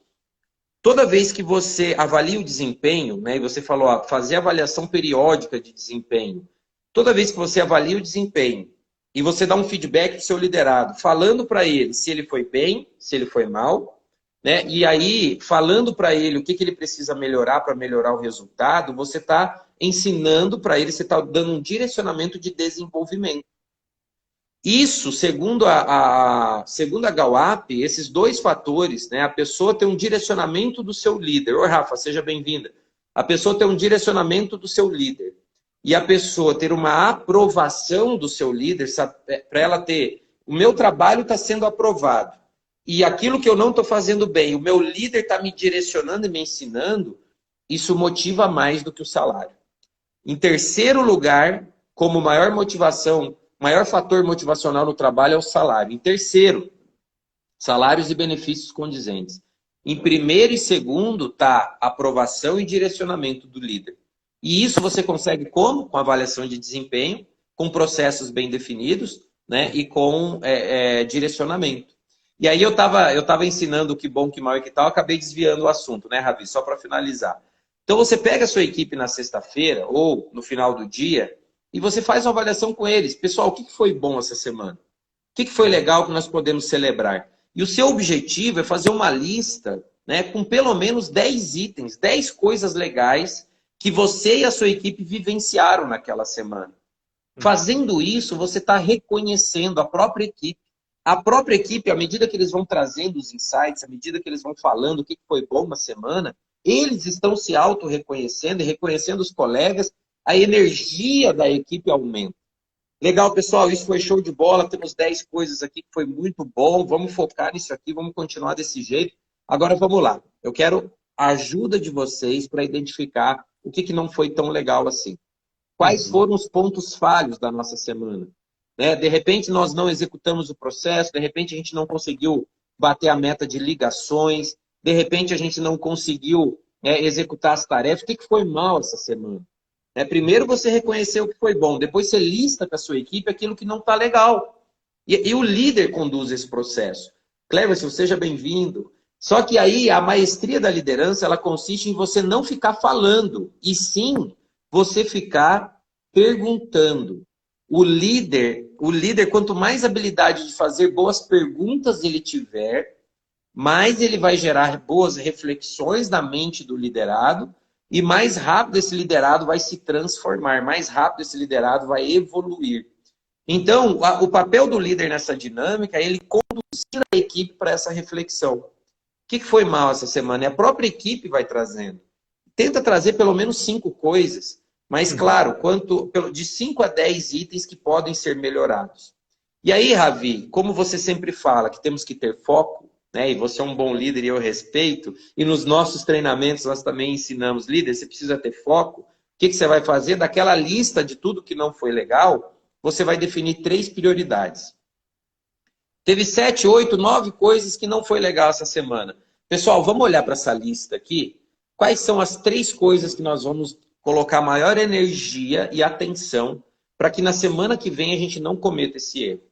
Toda vez que você avalia o desempenho, né, e você falou fazer avaliação periódica de desempenho, toda vez que você avalia o desempenho e você dá um feedback para o seu liderado, falando para ele se ele foi bem, se ele foi mal, né, e aí falando para ele o que ele precisa melhorar para melhorar o resultado, você está ensinando para ele, você está dando um direcionamento de desenvolvimento. Isso, segundo a Gallup, esses dois fatores, né, a pessoa tem um direcionamento do seu líder. Oi, Rafa, seja bem-vinda. A pessoa tem um direcionamento do seu líder. E a pessoa ter uma aprovação do seu líder, para ela ter, o meu trabalho está sendo aprovado. E aquilo que eu não estou fazendo bem, o meu líder está me direcionando e me ensinando, isso motiva mais do que o salário. Em terceiro lugar, como maior motivação, maior fator motivacional no trabalho é o salário. Em terceiro, salários e benefícios condizentes. Em primeiro e segundo está aprovação e direcionamento do líder. E isso você consegue como? Com avaliação de desempenho, com processos bem definidos, né? E com direcionamento. E aí eu tava ensinando o que bom, que mal e que tal, acabei desviando o assunto, né, Ravi? Só para finalizar. Então você pega a sua equipe na sexta-feira ou no final do dia e você faz uma avaliação com eles. Pessoal, o que foi bom essa semana? O que foi legal que nós podemos celebrar? E o seu objetivo é fazer uma lista, né, com pelo menos 10 itens, 10 coisas legais que você e a sua equipe vivenciaram naquela semana. Fazendo isso, você está reconhecendo a própria equipe. A própria equipe, à medida que eles vão trazendo os insights, à medida que eles vão falando o que foi bom na semana, eles estão se auto-reconhecendo e reconhecendo os colegas, a energia da equipe aumenta. Legal, pessoal, isso foi show de bola. Temos 10 coisas aqui que foi muito bom. Vamos focar nisso aqui, vamos continuar desse jeito. Agora vamos lá. Eu quero a ajuda de vocês para identificar o que, que não foi tão legal assim. Quais Uhum. foram os pontos falhos da nossa semana? Né? De repente, nós não executamos o processo, de repente, a gente não conseguiu bater a meta de ligações, de repente, a gente não conseguiu executar as tarefas. O que foi mal essa semana? Primeiro, você reconheceu o que foi bom, depois, você lista com a sua equipe aquilo que não está legal. E o líder conduz esse processo. Cleverson, seja bem-vindo. Só que aí, a maestria da liderança, ela consiste em você não ficar falando, e sim você ficar perguntando. O líder, quanto mais habilidade de fazer boas perguntas ele tiver, mais ele vai gerar boas reflexões na mente do liderado e mais rápido esse liderado vai se transformar, mais rápido esse liderado vai evoluir. Então, o papel do líder nessa dinâmica é ele conduzir a equipe para essa reflexão. O que foi mal essa semana? E a própria equipe vai trazendo. Tenta trazer pelo menos 5 coisas, mas claro, de 5 a 10 itens que podem ser melhorados. E aí, Ravi, como você sempre fala que temos que ter foco, né? E você é um bom líder e eu respeito, e nos nossos treinamentos nós também ensinamos, líder, você precisa ter foco. O que você vai fazer? Daquela lista de tudo que não foi legal, você vai definir 3 prioridades. Teve 7, 8, 9 coisas que não foi legal essa semana. Pessoal, vamos olhar para essa lista aqui. Quais são as 3 coisas que nós vamos colocar maior energia e atenção para que na semana que vem a gente não cometa esse erro?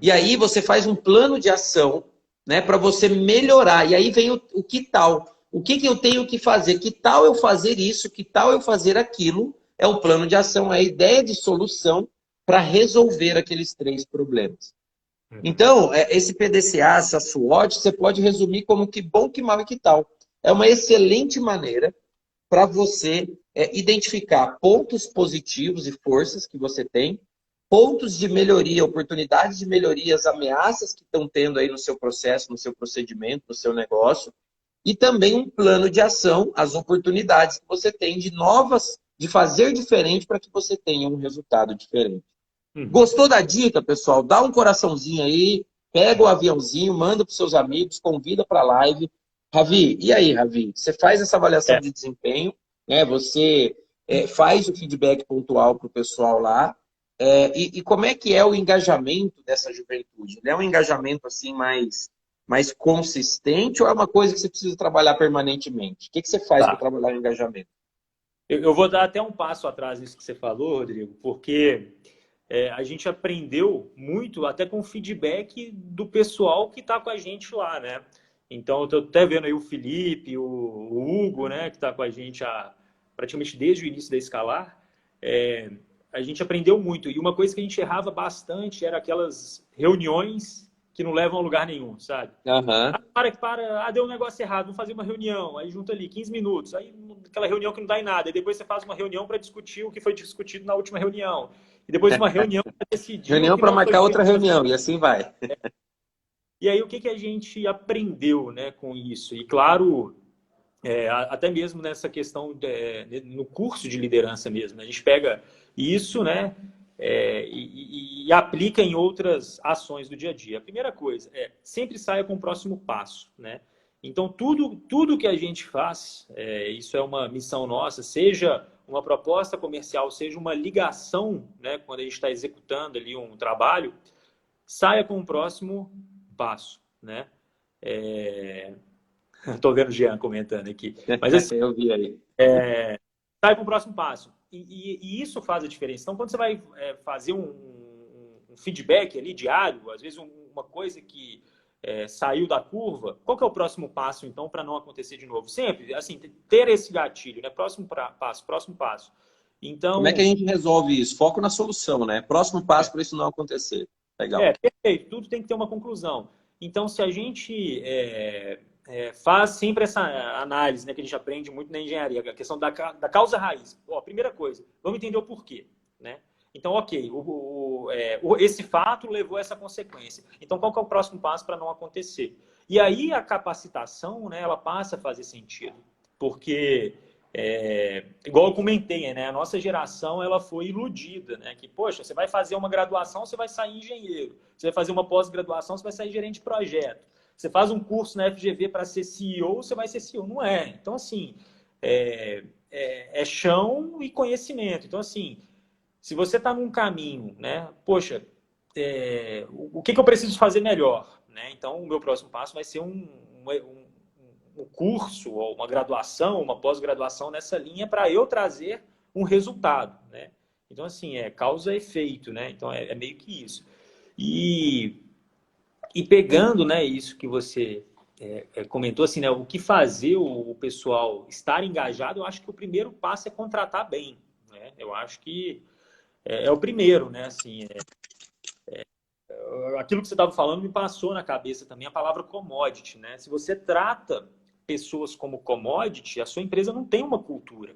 E aí você faz um plano de ação, né, para você melhorar. E aí vem o que tal? O que eu tenho que fazer? Que tal eu fazer isso? Que tal eu fazer aquilo? É o plano de ação, é a ideia de solução para resolver aqueles 3 problemas. Então, esse PDCA, essa SWOT, você pode resumir como que bom, que mal e que tal. É uma excelente maneira para você identificar pontos positivos e forças que você tem, pontos de melhoria, oportunidades de melhoria, as ameaças que estão tendo aí no seu processo, no seu procedimento, no seu negócio, e também um plano de ação, as oportunidades que você tem de fazer diferente para que você tenha um resultado diferente. Gostou da dica, pessoal? Dá um coraçãozinho aí, pega o aviãozinho, manda para os seus amigos, convida para a live. Ravi, e aí, Ravi? Você faz essa avaliação de desempenho, né? Você faz o feedback pontual para o pessoal lá. E como é que é o engajamento dessa juventude? Ele é um engajamento assim mais consistente ou é uma coisa que você precisa trabalhar permanentemente? O que você faz para trabalhar o engajamento? Eu vou dar até um passo atrás nisso que você falou, Rodrigo, porque a gente aprendeu muito até com o feedback do pessoal que está com a gente lá, né? Então, eu estou até vendo aí o Felipe, o Hugo, né, que está com a gente praticamente desde o início da Escalar. A gente aprendeu muito. E uma coisa que a gente errava bastante era aquelas reuniões que não levam a lugar nenhum, sabe? Uhum. Deu um negócio errado, vamos fazer uma reunião. Aí junta ali 15 minutos. Aí aquela reunião que não dá em nada. E depois você faz uma reunião para discutir o que foi discutido na última reunião. E depois uma reunião para decidir. Reunião para marcar outra reunião, e assim vai. E aí, o que a gente aprendeu, né, com isso? E, claro, até mesmo nessa questão, no curso de liderança mesmo, a gente pega isso, né, e aplica em outras ações do dia a dia. A primeira coisa sempre saia com o próximo passo, né? Então, tudo que a gente faz, isso é uma missão nossa, seja uma proposta comercial, seja uma ligação, né, quando a gente está executando ali um trabalho, saia com o próximo passo, né? Estou vendo o Jean comentando aqui. Mas assim, eu vi aí. saia com o próximo passo. E isso faz a diferença. Então, quando você vai fazer um feedback ali diário, às vezes uma coisa que saiu da curva, qual que é o próximo passo, então, para não acontecer de novo? Sempre, assim, ter esse gatilho, né? Próximo passo. Então, como é que a gente resolve isso? Foco na solução, né? Próximo passo para isso não acontecer. Legal. Perfeito. Tudo tem que ter uma conclusão. Então, se a gente faz sempre essa análise, né, que a gente aprende muito na engenharia, a questão da causa raiz. Primeira coisa, vamos entender o porquê, né? Então, ok, esse fato levou a essa consequência. Então, qual que é o próximo passo para não acontecer? E aí a capacitação, né, ela passa a fazer sentido, porque igual eu comentei, né? A nossa geração ela foi iludida, né? Que, poxa, você vai fazer uma graduação, você vai sair engenheiro. Você vai fazer uma pós-graduação, você vai sair gerente de projeto. Você faz um curso na FGV para ser CEO, você vai ser CEO. Não é. Então, assim, é chão e conhecimento. Então, assim, se você está num caminho, né? Poxa, o que eu preciso fazer melhor? Né? Então, o meu próximo passo vai ser um curso, ou uma graduação, uma pós-graduação nessa linha para eu trazer um resultado. Né? Então, assim, causa e efeito. Né? Então, é meio que isso. E pegando, né, isso que você comentou, assim, né, o que fazer o pessoal estar engajado, eu acho que o primeiro passo é contratar bem. Né? Eu acho que é o primeiro, né? Assim, aquilo que você estava falando me passou na cabeça também a palavra commodity, né? Se você trata pessoas como commodity, a sua empresa não tem uma cultura.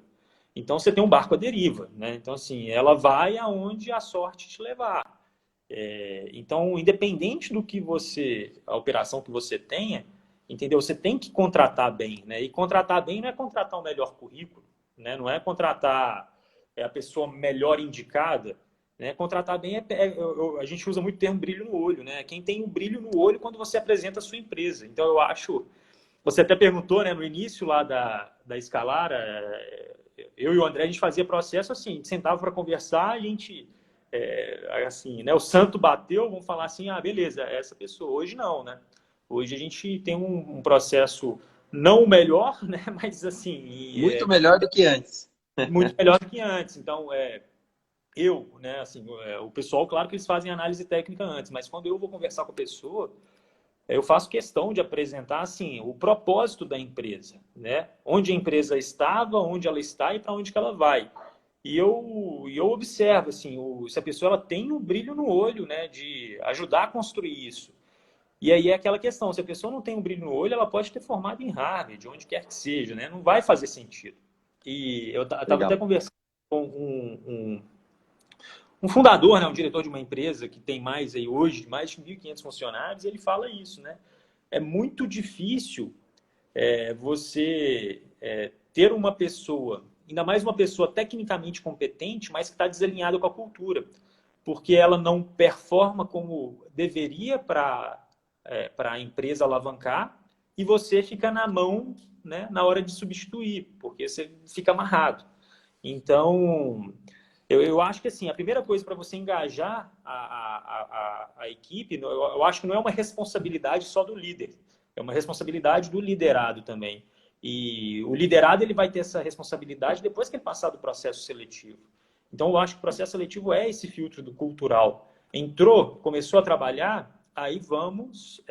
Então você tem um barco à deriva, né? Então assim, ela vai aonde a sorte te levar. Então, independente do que a operação que você tenha, entendeu? Você tem que contratar bem, né? E contratar bem não é contratar o melhor currículo, né? Não é contratar a pessoa melhor indicada. Né? Contratar bem, a gente usa muito o termo brilho no olho, né? Quem tem um brilho no olho quando você apresenta a sua empresa. Então, eu acho... Você até perguntou, né, no início lá da Escalar, eu e o André, a gente fazia processo assim, a gente sentava para conversar, a gente, assim, né, o santo bateu, vamos falar assim, beleza, essa pessoa. Hoje não, né? Hoje a gente tem um processo não o melhor, né, mas assim... Muito melhor do que antes. Muito melhor do que antes. Então, né, assim, o pessoal, claro que eles fazem análise técnica antes, mas quando eu vou conversar com a pessoa, eu faço questão de apresentar, assim, o propósito da empresa, né? Onde a empresa estava, onde ela está e para onde que ela vai. E eu observo, assim, se a pessoa ela tem um brilho no olho, né, de ajudar a construir isso. E aí é aquela questão, se a pessoa não tem um brilho no olho, ela pode ter formado em Harvard, onde quer que seja, né? Não vai fazer sentido. E eu estava até conversando com um fundador, né, um diretor de uma empresa que tem hoje mais de 1.500 funcionários, ele fala isso, né? É muito difícil você ter uma pessoa, ainda mais uma pessoa tecnicamente competente, mas que está desalinhada com a cultura, porque ela não performa como deveria para a empresa alavancar e você fica na mão, né, na hora de substituir, porque você fica amarrado. Então... Eu acho que assim, a primeira coisa para você engajar a equipe, eu acho que não é uma responsabilidade só do líder, é uma responsabilidade do liderado também. E o liderado ele vai ter essa responsabilidade depois que ele passar do processo seletivo. Então eu acho que o processo seletivo é esse filtro do cultural. Entrou, começou a trabalhar, aí vamos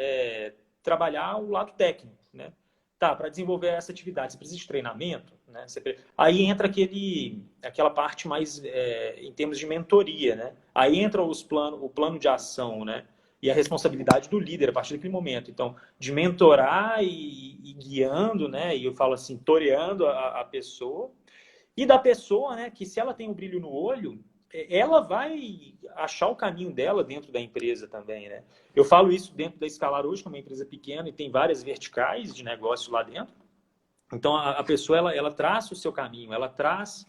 trabalhar o lado técnico, né? Tá, para desenvolver essa atividade, você precisa de treinamento, né? Aí entra aquela parte mais em termos de mentoria, né? Aí entra o plano de ação, né? E a responsabilidade do líder a partir daquele momento. Então, de mentorar e guiando, né? E eu falo assim, toreando a pessoa. E da pessoa, né? Que se ela tem um brilho no olho, ela vai achar o caminho dela dentro da empresa também, né? Eu falo isso dentro da Escalar hoje, que é uma empresa pequena e tem várias verticais de negócio lá dentro. Então, a pessoa, ela traça o seu caminho, ela traz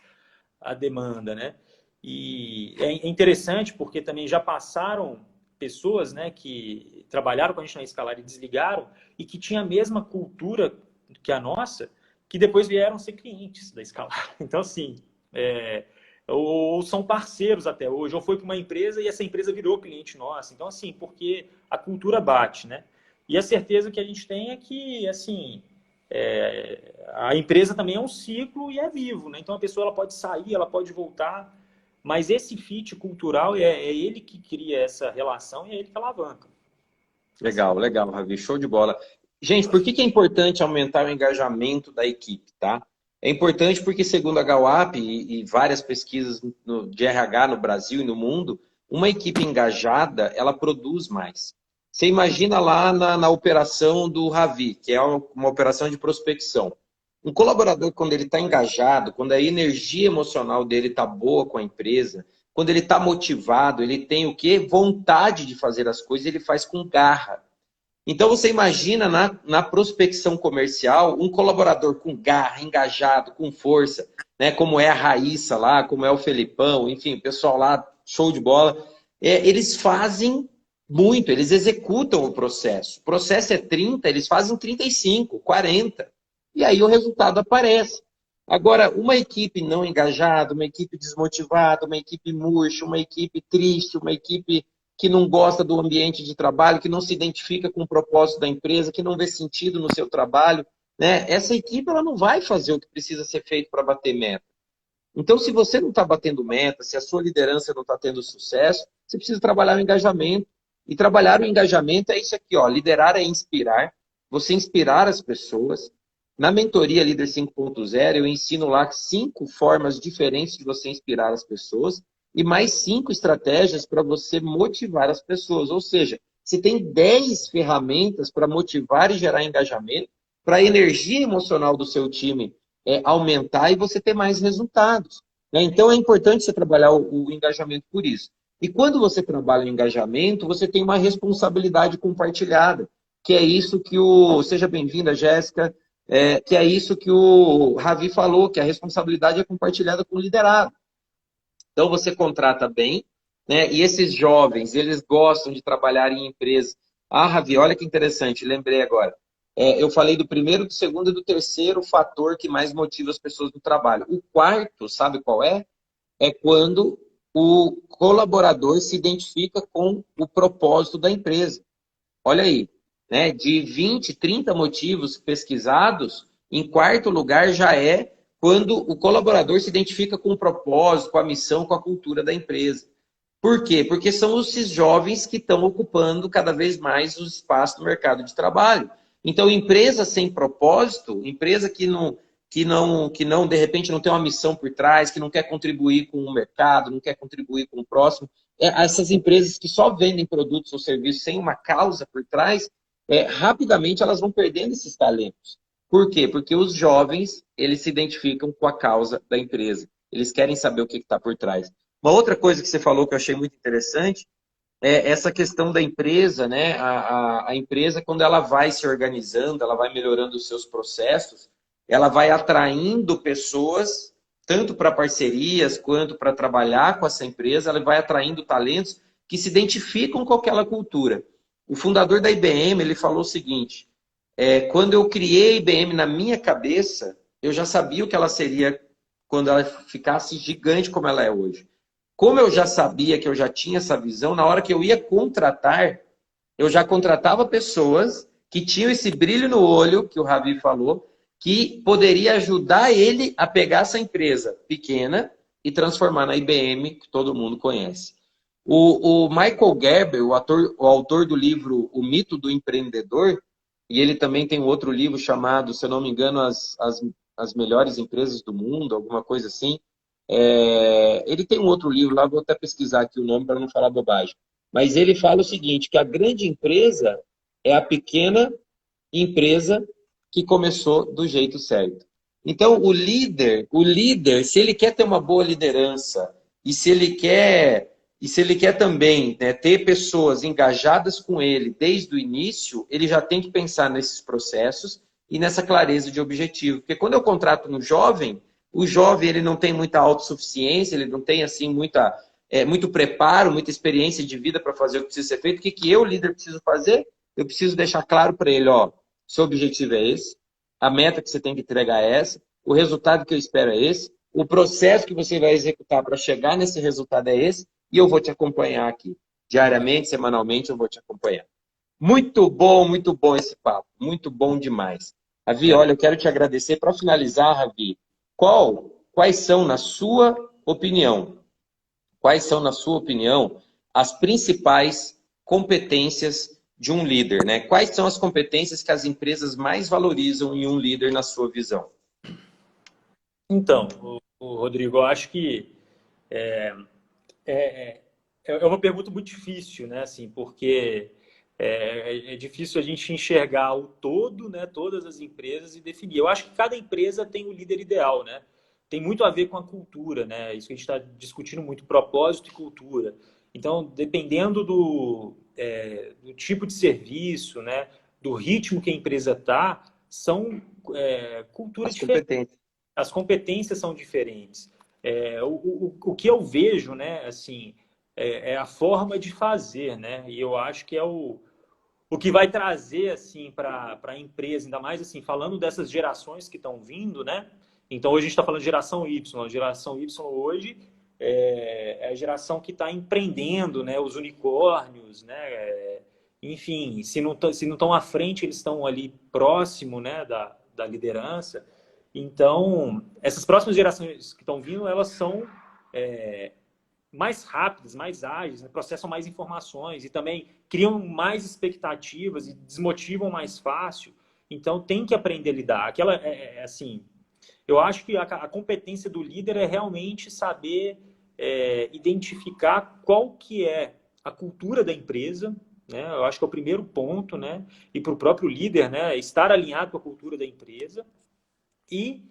a demanda, né? E é interessante porque também já passaram pessoas, né, que trabalharam com a gente na Escalar e desligaram e que tinham a mesma cultura que a nossa, que depois vieram ser clientes da Escalar. Então, assim, ou são parceiros até hoje, ou foi para uma empresa e essa empresa virou cliente nossa. Então, assim, porque a cultura bate, né? E a certeza que a gente tem é que, assim, a empresa também é um ciclo e é vivo, né? Então, a pessoa ela pode sair, ela pode voltar, mas esse fit cultural é ele que cria essa relação e é ele que alavanca. Legal, legal, Ravi. Show de bola. Gente, por que é importante aumentar o engajamento da equipe, tá? É importante porque, segundo a Gallup e várias pesquisas de RH no Brasil e no mundo, uma equipe engajada, ela produz mais. Você imagina lá na operação do Ravi, que é uma operação de prospecção. Um colaborador, quando ele está engajado, quando a energia emocional dele está boa com a empresa, quando ele está motivado, ele tem o quê? Vontade de fazer as coisas, ele faz com garra. Então você imagina na prospecção comercial um colaborador com garra, engajado, com força, né? Como é a Raíssa lá, como é o Felipão, enfim, o pessoal lá, show de bola. Eles fazem muito, eles executam o processo. O processo é 30, eles fazem 35, 40. E aí o resultado aparece. Agora, uma equipe não engajada, uma equipe desmotivada, uma equipe murcha, uma equipe triste, uma equipe que não gosta do ambiente de trabalho, que não se identifica com o propósito da empresa, que não vê sentido no seu trabalho, né? Essa equipe ela não vai fazer o que precisa ser feito para bater meta. Então, se você não está batendo meta, se a sua liderança não está tendo sucesso, você precisa trabalhar o engajamento. E trabalhar o engajamento é isso aqui, ó. Liderar é inspirar, você inspirar as pessoas. Na mentoria Líder 5.0, eu ensino lá 5 formas diferentes de você inspirar as pessoas e mais 5 estratégias para você motivar as pessoas. Ou seja, você tem 10 ferramentas para motivar e gerar engajamento, para a energia emocional do seu time aumentar e você ter mais resultados, né? Então é importante você trabalhar o engajamento por isso. E quando você trabalha o engajamento, você tem uma responsabilidade compartilhada, que é isso que o... Seja bem-vinda, Jéssica. Que é isso que o Ravi falou, que a responsabilidade é compartilhada com o liderado. Então você contrata bem, né? E esses jovens, eles gostam de trabalhar em empresas. Ah, Ravi, olha que interessante, lembrei agora. Eu falei do primeiro, do segundo e do terceiro fator que mais motiva as pessoas no trabalho. O quarto, sabe qual é? É quando o colaborador se identifica com o propósito da empresa. Olha aí, né? De 20, 30 motivos pesquisados, em quarto lugar já é quando o colaborador se identifica com o propósito, com a missão, com a cultura da empresa. Por quê? Porque são esses jovens que estão ocupando cada vez mais os espaços no mercado de trabalho. Então, empresa sem propósito, empresa que não, de repente, não tem uma missão por trás, que não quer contribuir com o mercado, não quer contribuir com o próximo, essas empresas que só vendem produtos ou serviços sem uma causa por trás, rapidamente elas vão perdendo esses talentos. Por quê? Porque os jovens, eles se identificam com a causa da empresa. Eles querem saber o que está por trás. Uma outra coisa que você falou que eu achei muito interessante é essa questão da empresa, né? A empresa, quando ela vai se organizando, ela vai melhorando os seus processos, ela vai atraindo pessoas, tanto para parcerias quanto para trabalhar com essa empresa, ela vai atraindo talentos que se identificam com aquela cultura. O fundador da IBM, ele falou o seguinte, quando eu criei a IBM na minha cabeça, eu já sabia o que ela seria quando ela ficasse gigante como ela é hoje. Como eu já sabia que eu já tinha essa visão, na hora que eu ia contratar, eu já contratava pessoas que tinham esse brilho no olho, que o Ravi falou, que poderia ajudar ele a pegar essa empresa pequena e transformar na IBM, que todo mundo conhece. O Michael Gerber, o autor do livro O Mito do Empreendedor, e ele também tem um outro livro chamado, se eu não me engano, as Melhores Empresas do Mundo, alguma coisa assim. Ele tem um outro livro lá, vou até pesquisar aqui o nome para não falar bobagem. Mas ele fala o seguinte, que a grande empresa é a pequena empresa que começou do jeito certo. Então, o líder, se ele quer ter uma boa liderança e se ele quer também, né, ter pessoas engajadas com ele desde o início, ele já tem que pensar nesses processos e nessa clareza de objetivo. Porque quando eu contrato no jovem, o jovem ele não tem muita autossuficiência, ele não tem assim muito preparo, muita experiência de vida para fazer o que precisa ser feito. O que eu, líder, preciso fazer? Eu preciso deixar claro para ele, ó, seu objetivo é esse, a meta que você tem que entregar é essa, o resultado que eu espero é esse, o processo que você vai executar para chegar nesse resultado é esse, e eu vou te acompanhar aqui. Diariamente, semanalmente, eu vou te acompanhar. Muito bom esse papo. Muito bom demais. Ravi, olha, eu quero te agradecer. Para finalizar, Ravi, quais são, na sua opinião, as principais competências de um líder, né? Quais são as competências que as empresas mais valorizam em um líder na sua visão? Então, Rodrigo, eu acho que é uma pergunta muito difícil, né? Assim, porque é difícil a gente enxergar o todo, né? Todas as empresas e definir. Eu acho que cada empresa tem o líder ideal, né? Tem muito a ver com a cultura, né? Isso que a gente está discutindo muito, propósito e cultura. Então, dependendo do tipo de serviço, né, do ritmo que a empresa está, são culturas As diferentes, competências. as competências são diferentes. O que eu vejo, né, assim, é a forma de fazer, né? E eu acho que é o que vai trazer assim para a empresa, ainda mais assim falando dessas gerações que estão vindo, né? Então hoje a gente está falando de geração Y. A geração Y hoje é a geração que está empreendendo, né? Os unicórnios, né? Enfim, se não estão à frente, eles estão ali próximo, né? Da liderança. Então essas próximas gerações que estão vindo, elas são mais rápidas, mais ágeis, né? Processam mais informações e também criam mais expectativas e desmotivam mais fácil. Então tem que aprender a lidar. Assim, eu acho que a competência do líder é realmente saber identificar qual que é a cultura da empresa, né? Eu acho que é o primeiro ponto, né? E para o próprio líder, né? Estar alinhado com a cultura da empresa e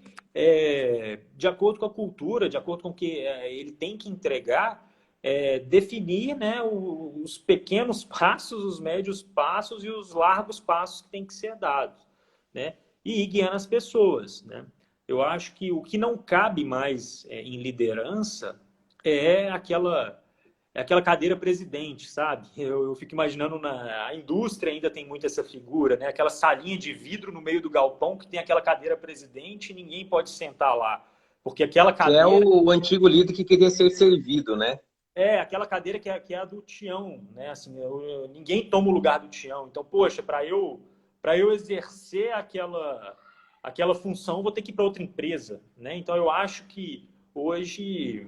de acordo com a cultura, de acordo com o que ele tem que entregar, definir, né, os pequenos passos, os médios passos e os largos passos que tem que ser dados, né, e ir guiando as pessoas, né. Eu acho que o que não cabe mais em liderança é aquela cadeira presidente, sabe? Eu fico imaginando a indústria ainda tem muito essa figura, né? Aquela salinha de vidro no meio do galpão que tem aquela cadeira presidente e ninguém pode sentar lá. Porque aquela Que é cadeira o antigo líder que queria ser servido, né? aquela cadeira que é a do Tião, né? Assim, ninguém toma o lugar do Tião. Então, poxa, para eu exercer aquela função, vou ter que ir para outra empresa, né? Então, eu acho que hoje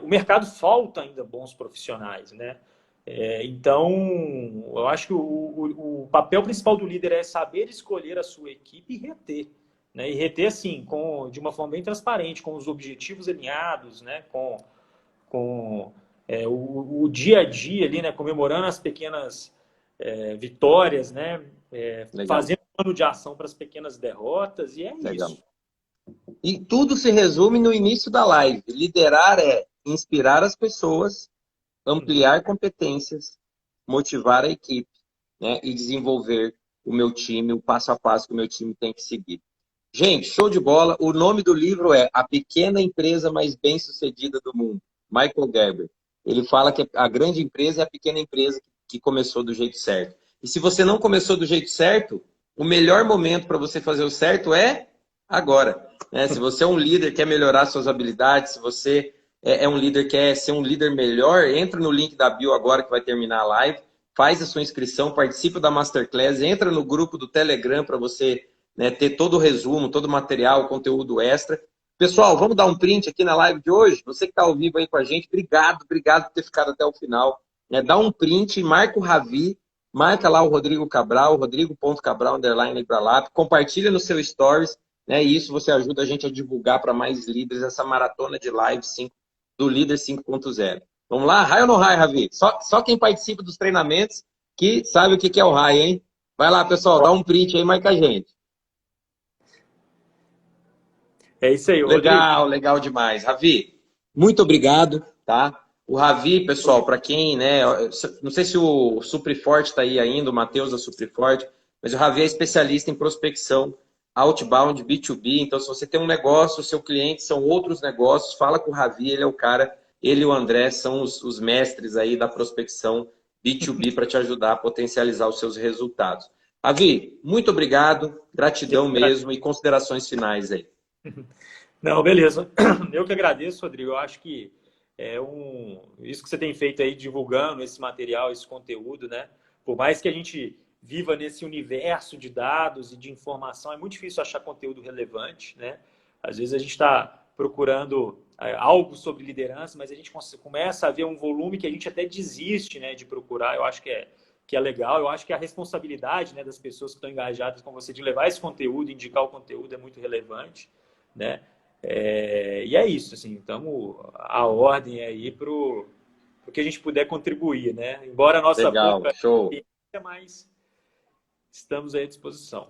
o mercado falta ainda bons profissionais, né? Então, eu acho que o papel principal do líder é saber escolher a sua equipe e reter, né? E reter assim, de uma forma bem transparente, com os objetivos alinhados, né? Com o dia a dia ali, né? Comemorando as pequenas vitórias, né? Legal, Fazendo um plano de ação para as pequenas derrotas, e é legal. isso. E tudo se resume no início da live. Liderar é inspirar as pessoas, ampliar competências, motivar a equipe, né? E desenvolver o meu time, o passo a passo que o meu time tem que seguir. Gente, show de bola. O nome do livro é A Pequena Empresa Mais Bem-Sucedida do Mundo, Michael Gerber. Ele fala que a grande empresa é a pequena empresa que começou do jeito certo. E se você não começou do jeito certo, o melhor momento para você fazer o certo é agora, né? Se você é um líder, quer melhorar suas habilidades, se você é um líder, quer ser um líder melhor, entra no link da bio agora que vai terminar a live, faz a sua inscrição, participa da Masterclass, entra no grupo do Telegram para você, né, ter todo o resumo, todo o material, o conteúdo extra. Pessoal, vamos dar um print aqui na live de hoje? Você que está ao vivo aí com a gente, obrigado por ter ficado até o final. Né? Dá um print, marca o Ravi, marca lá o Rodrigo Cabral, rodrigo.cabral, _Libralab, compartilha no seu stories, né? E isso você ajuda a gente a divulgar para mais líderes essa maratona de live do Líder 5.0. Vamos lá? Raio ou não raio, Ravi? Só quem participa dos treinamentos que sabe o que é o raio, hein? Vai lá, pessoal, dá um print aí e marca a gente. É isso aí, Rodrigo. Legal, legal demais. Ravi, muito obrigado, tá? O Ravi, pessoal, para quem, né, não sei se o Supriforte está aí ainda, o Matheus da Supriforte, mas o Ravi é especialista em prospecção outbound, B2B, então se você tem um negócio, o seu cliente são outros negócios, fala com o Ravi, ele é o cara, ele e o André são os mestres aí da prospecção B2B para te ajudar a potencializar os seus resultados. Ravi, muito obrigado, gratidão mesmo e considerações finais aí. Não, beleza. Eu que agradeço, Rodrigo. Eu acho que isso que você tem feito aí, divulgando esse material, esse conteúdo, né? Por mais que a gente viva nesse universo de dados e de informação, é muito difícil achar conteúdo relevante, né? Às vezes a gente está procurando algo sobre liderança, mas a gente começa a ver um volume que a gente até desiste, né, de procurar. Eu acho que é legal. Eu acho que a responsabilidade, né, das pessoas que estão engajadas com você de levar esse conteúdo, indicar o conteúdo é muito relevante, né? E é isso, assim, estamos a ordem aí para o que a gente puder contribuir, né? Embora a nossa Legal, show. Mas estamos aí à disposição.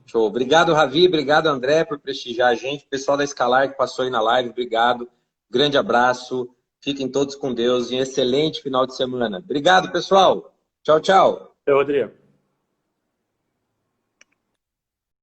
Show. Obrigado, Ravi. Obrigado, André, por prestigiar a gente. O pessoal da Escalar que passou aí na live, obrigado. Grande abraço. Fiquem todos com Deus e um excelente final de semana. Obrigado, pessoal. Tchau, tchau. Rodrigo.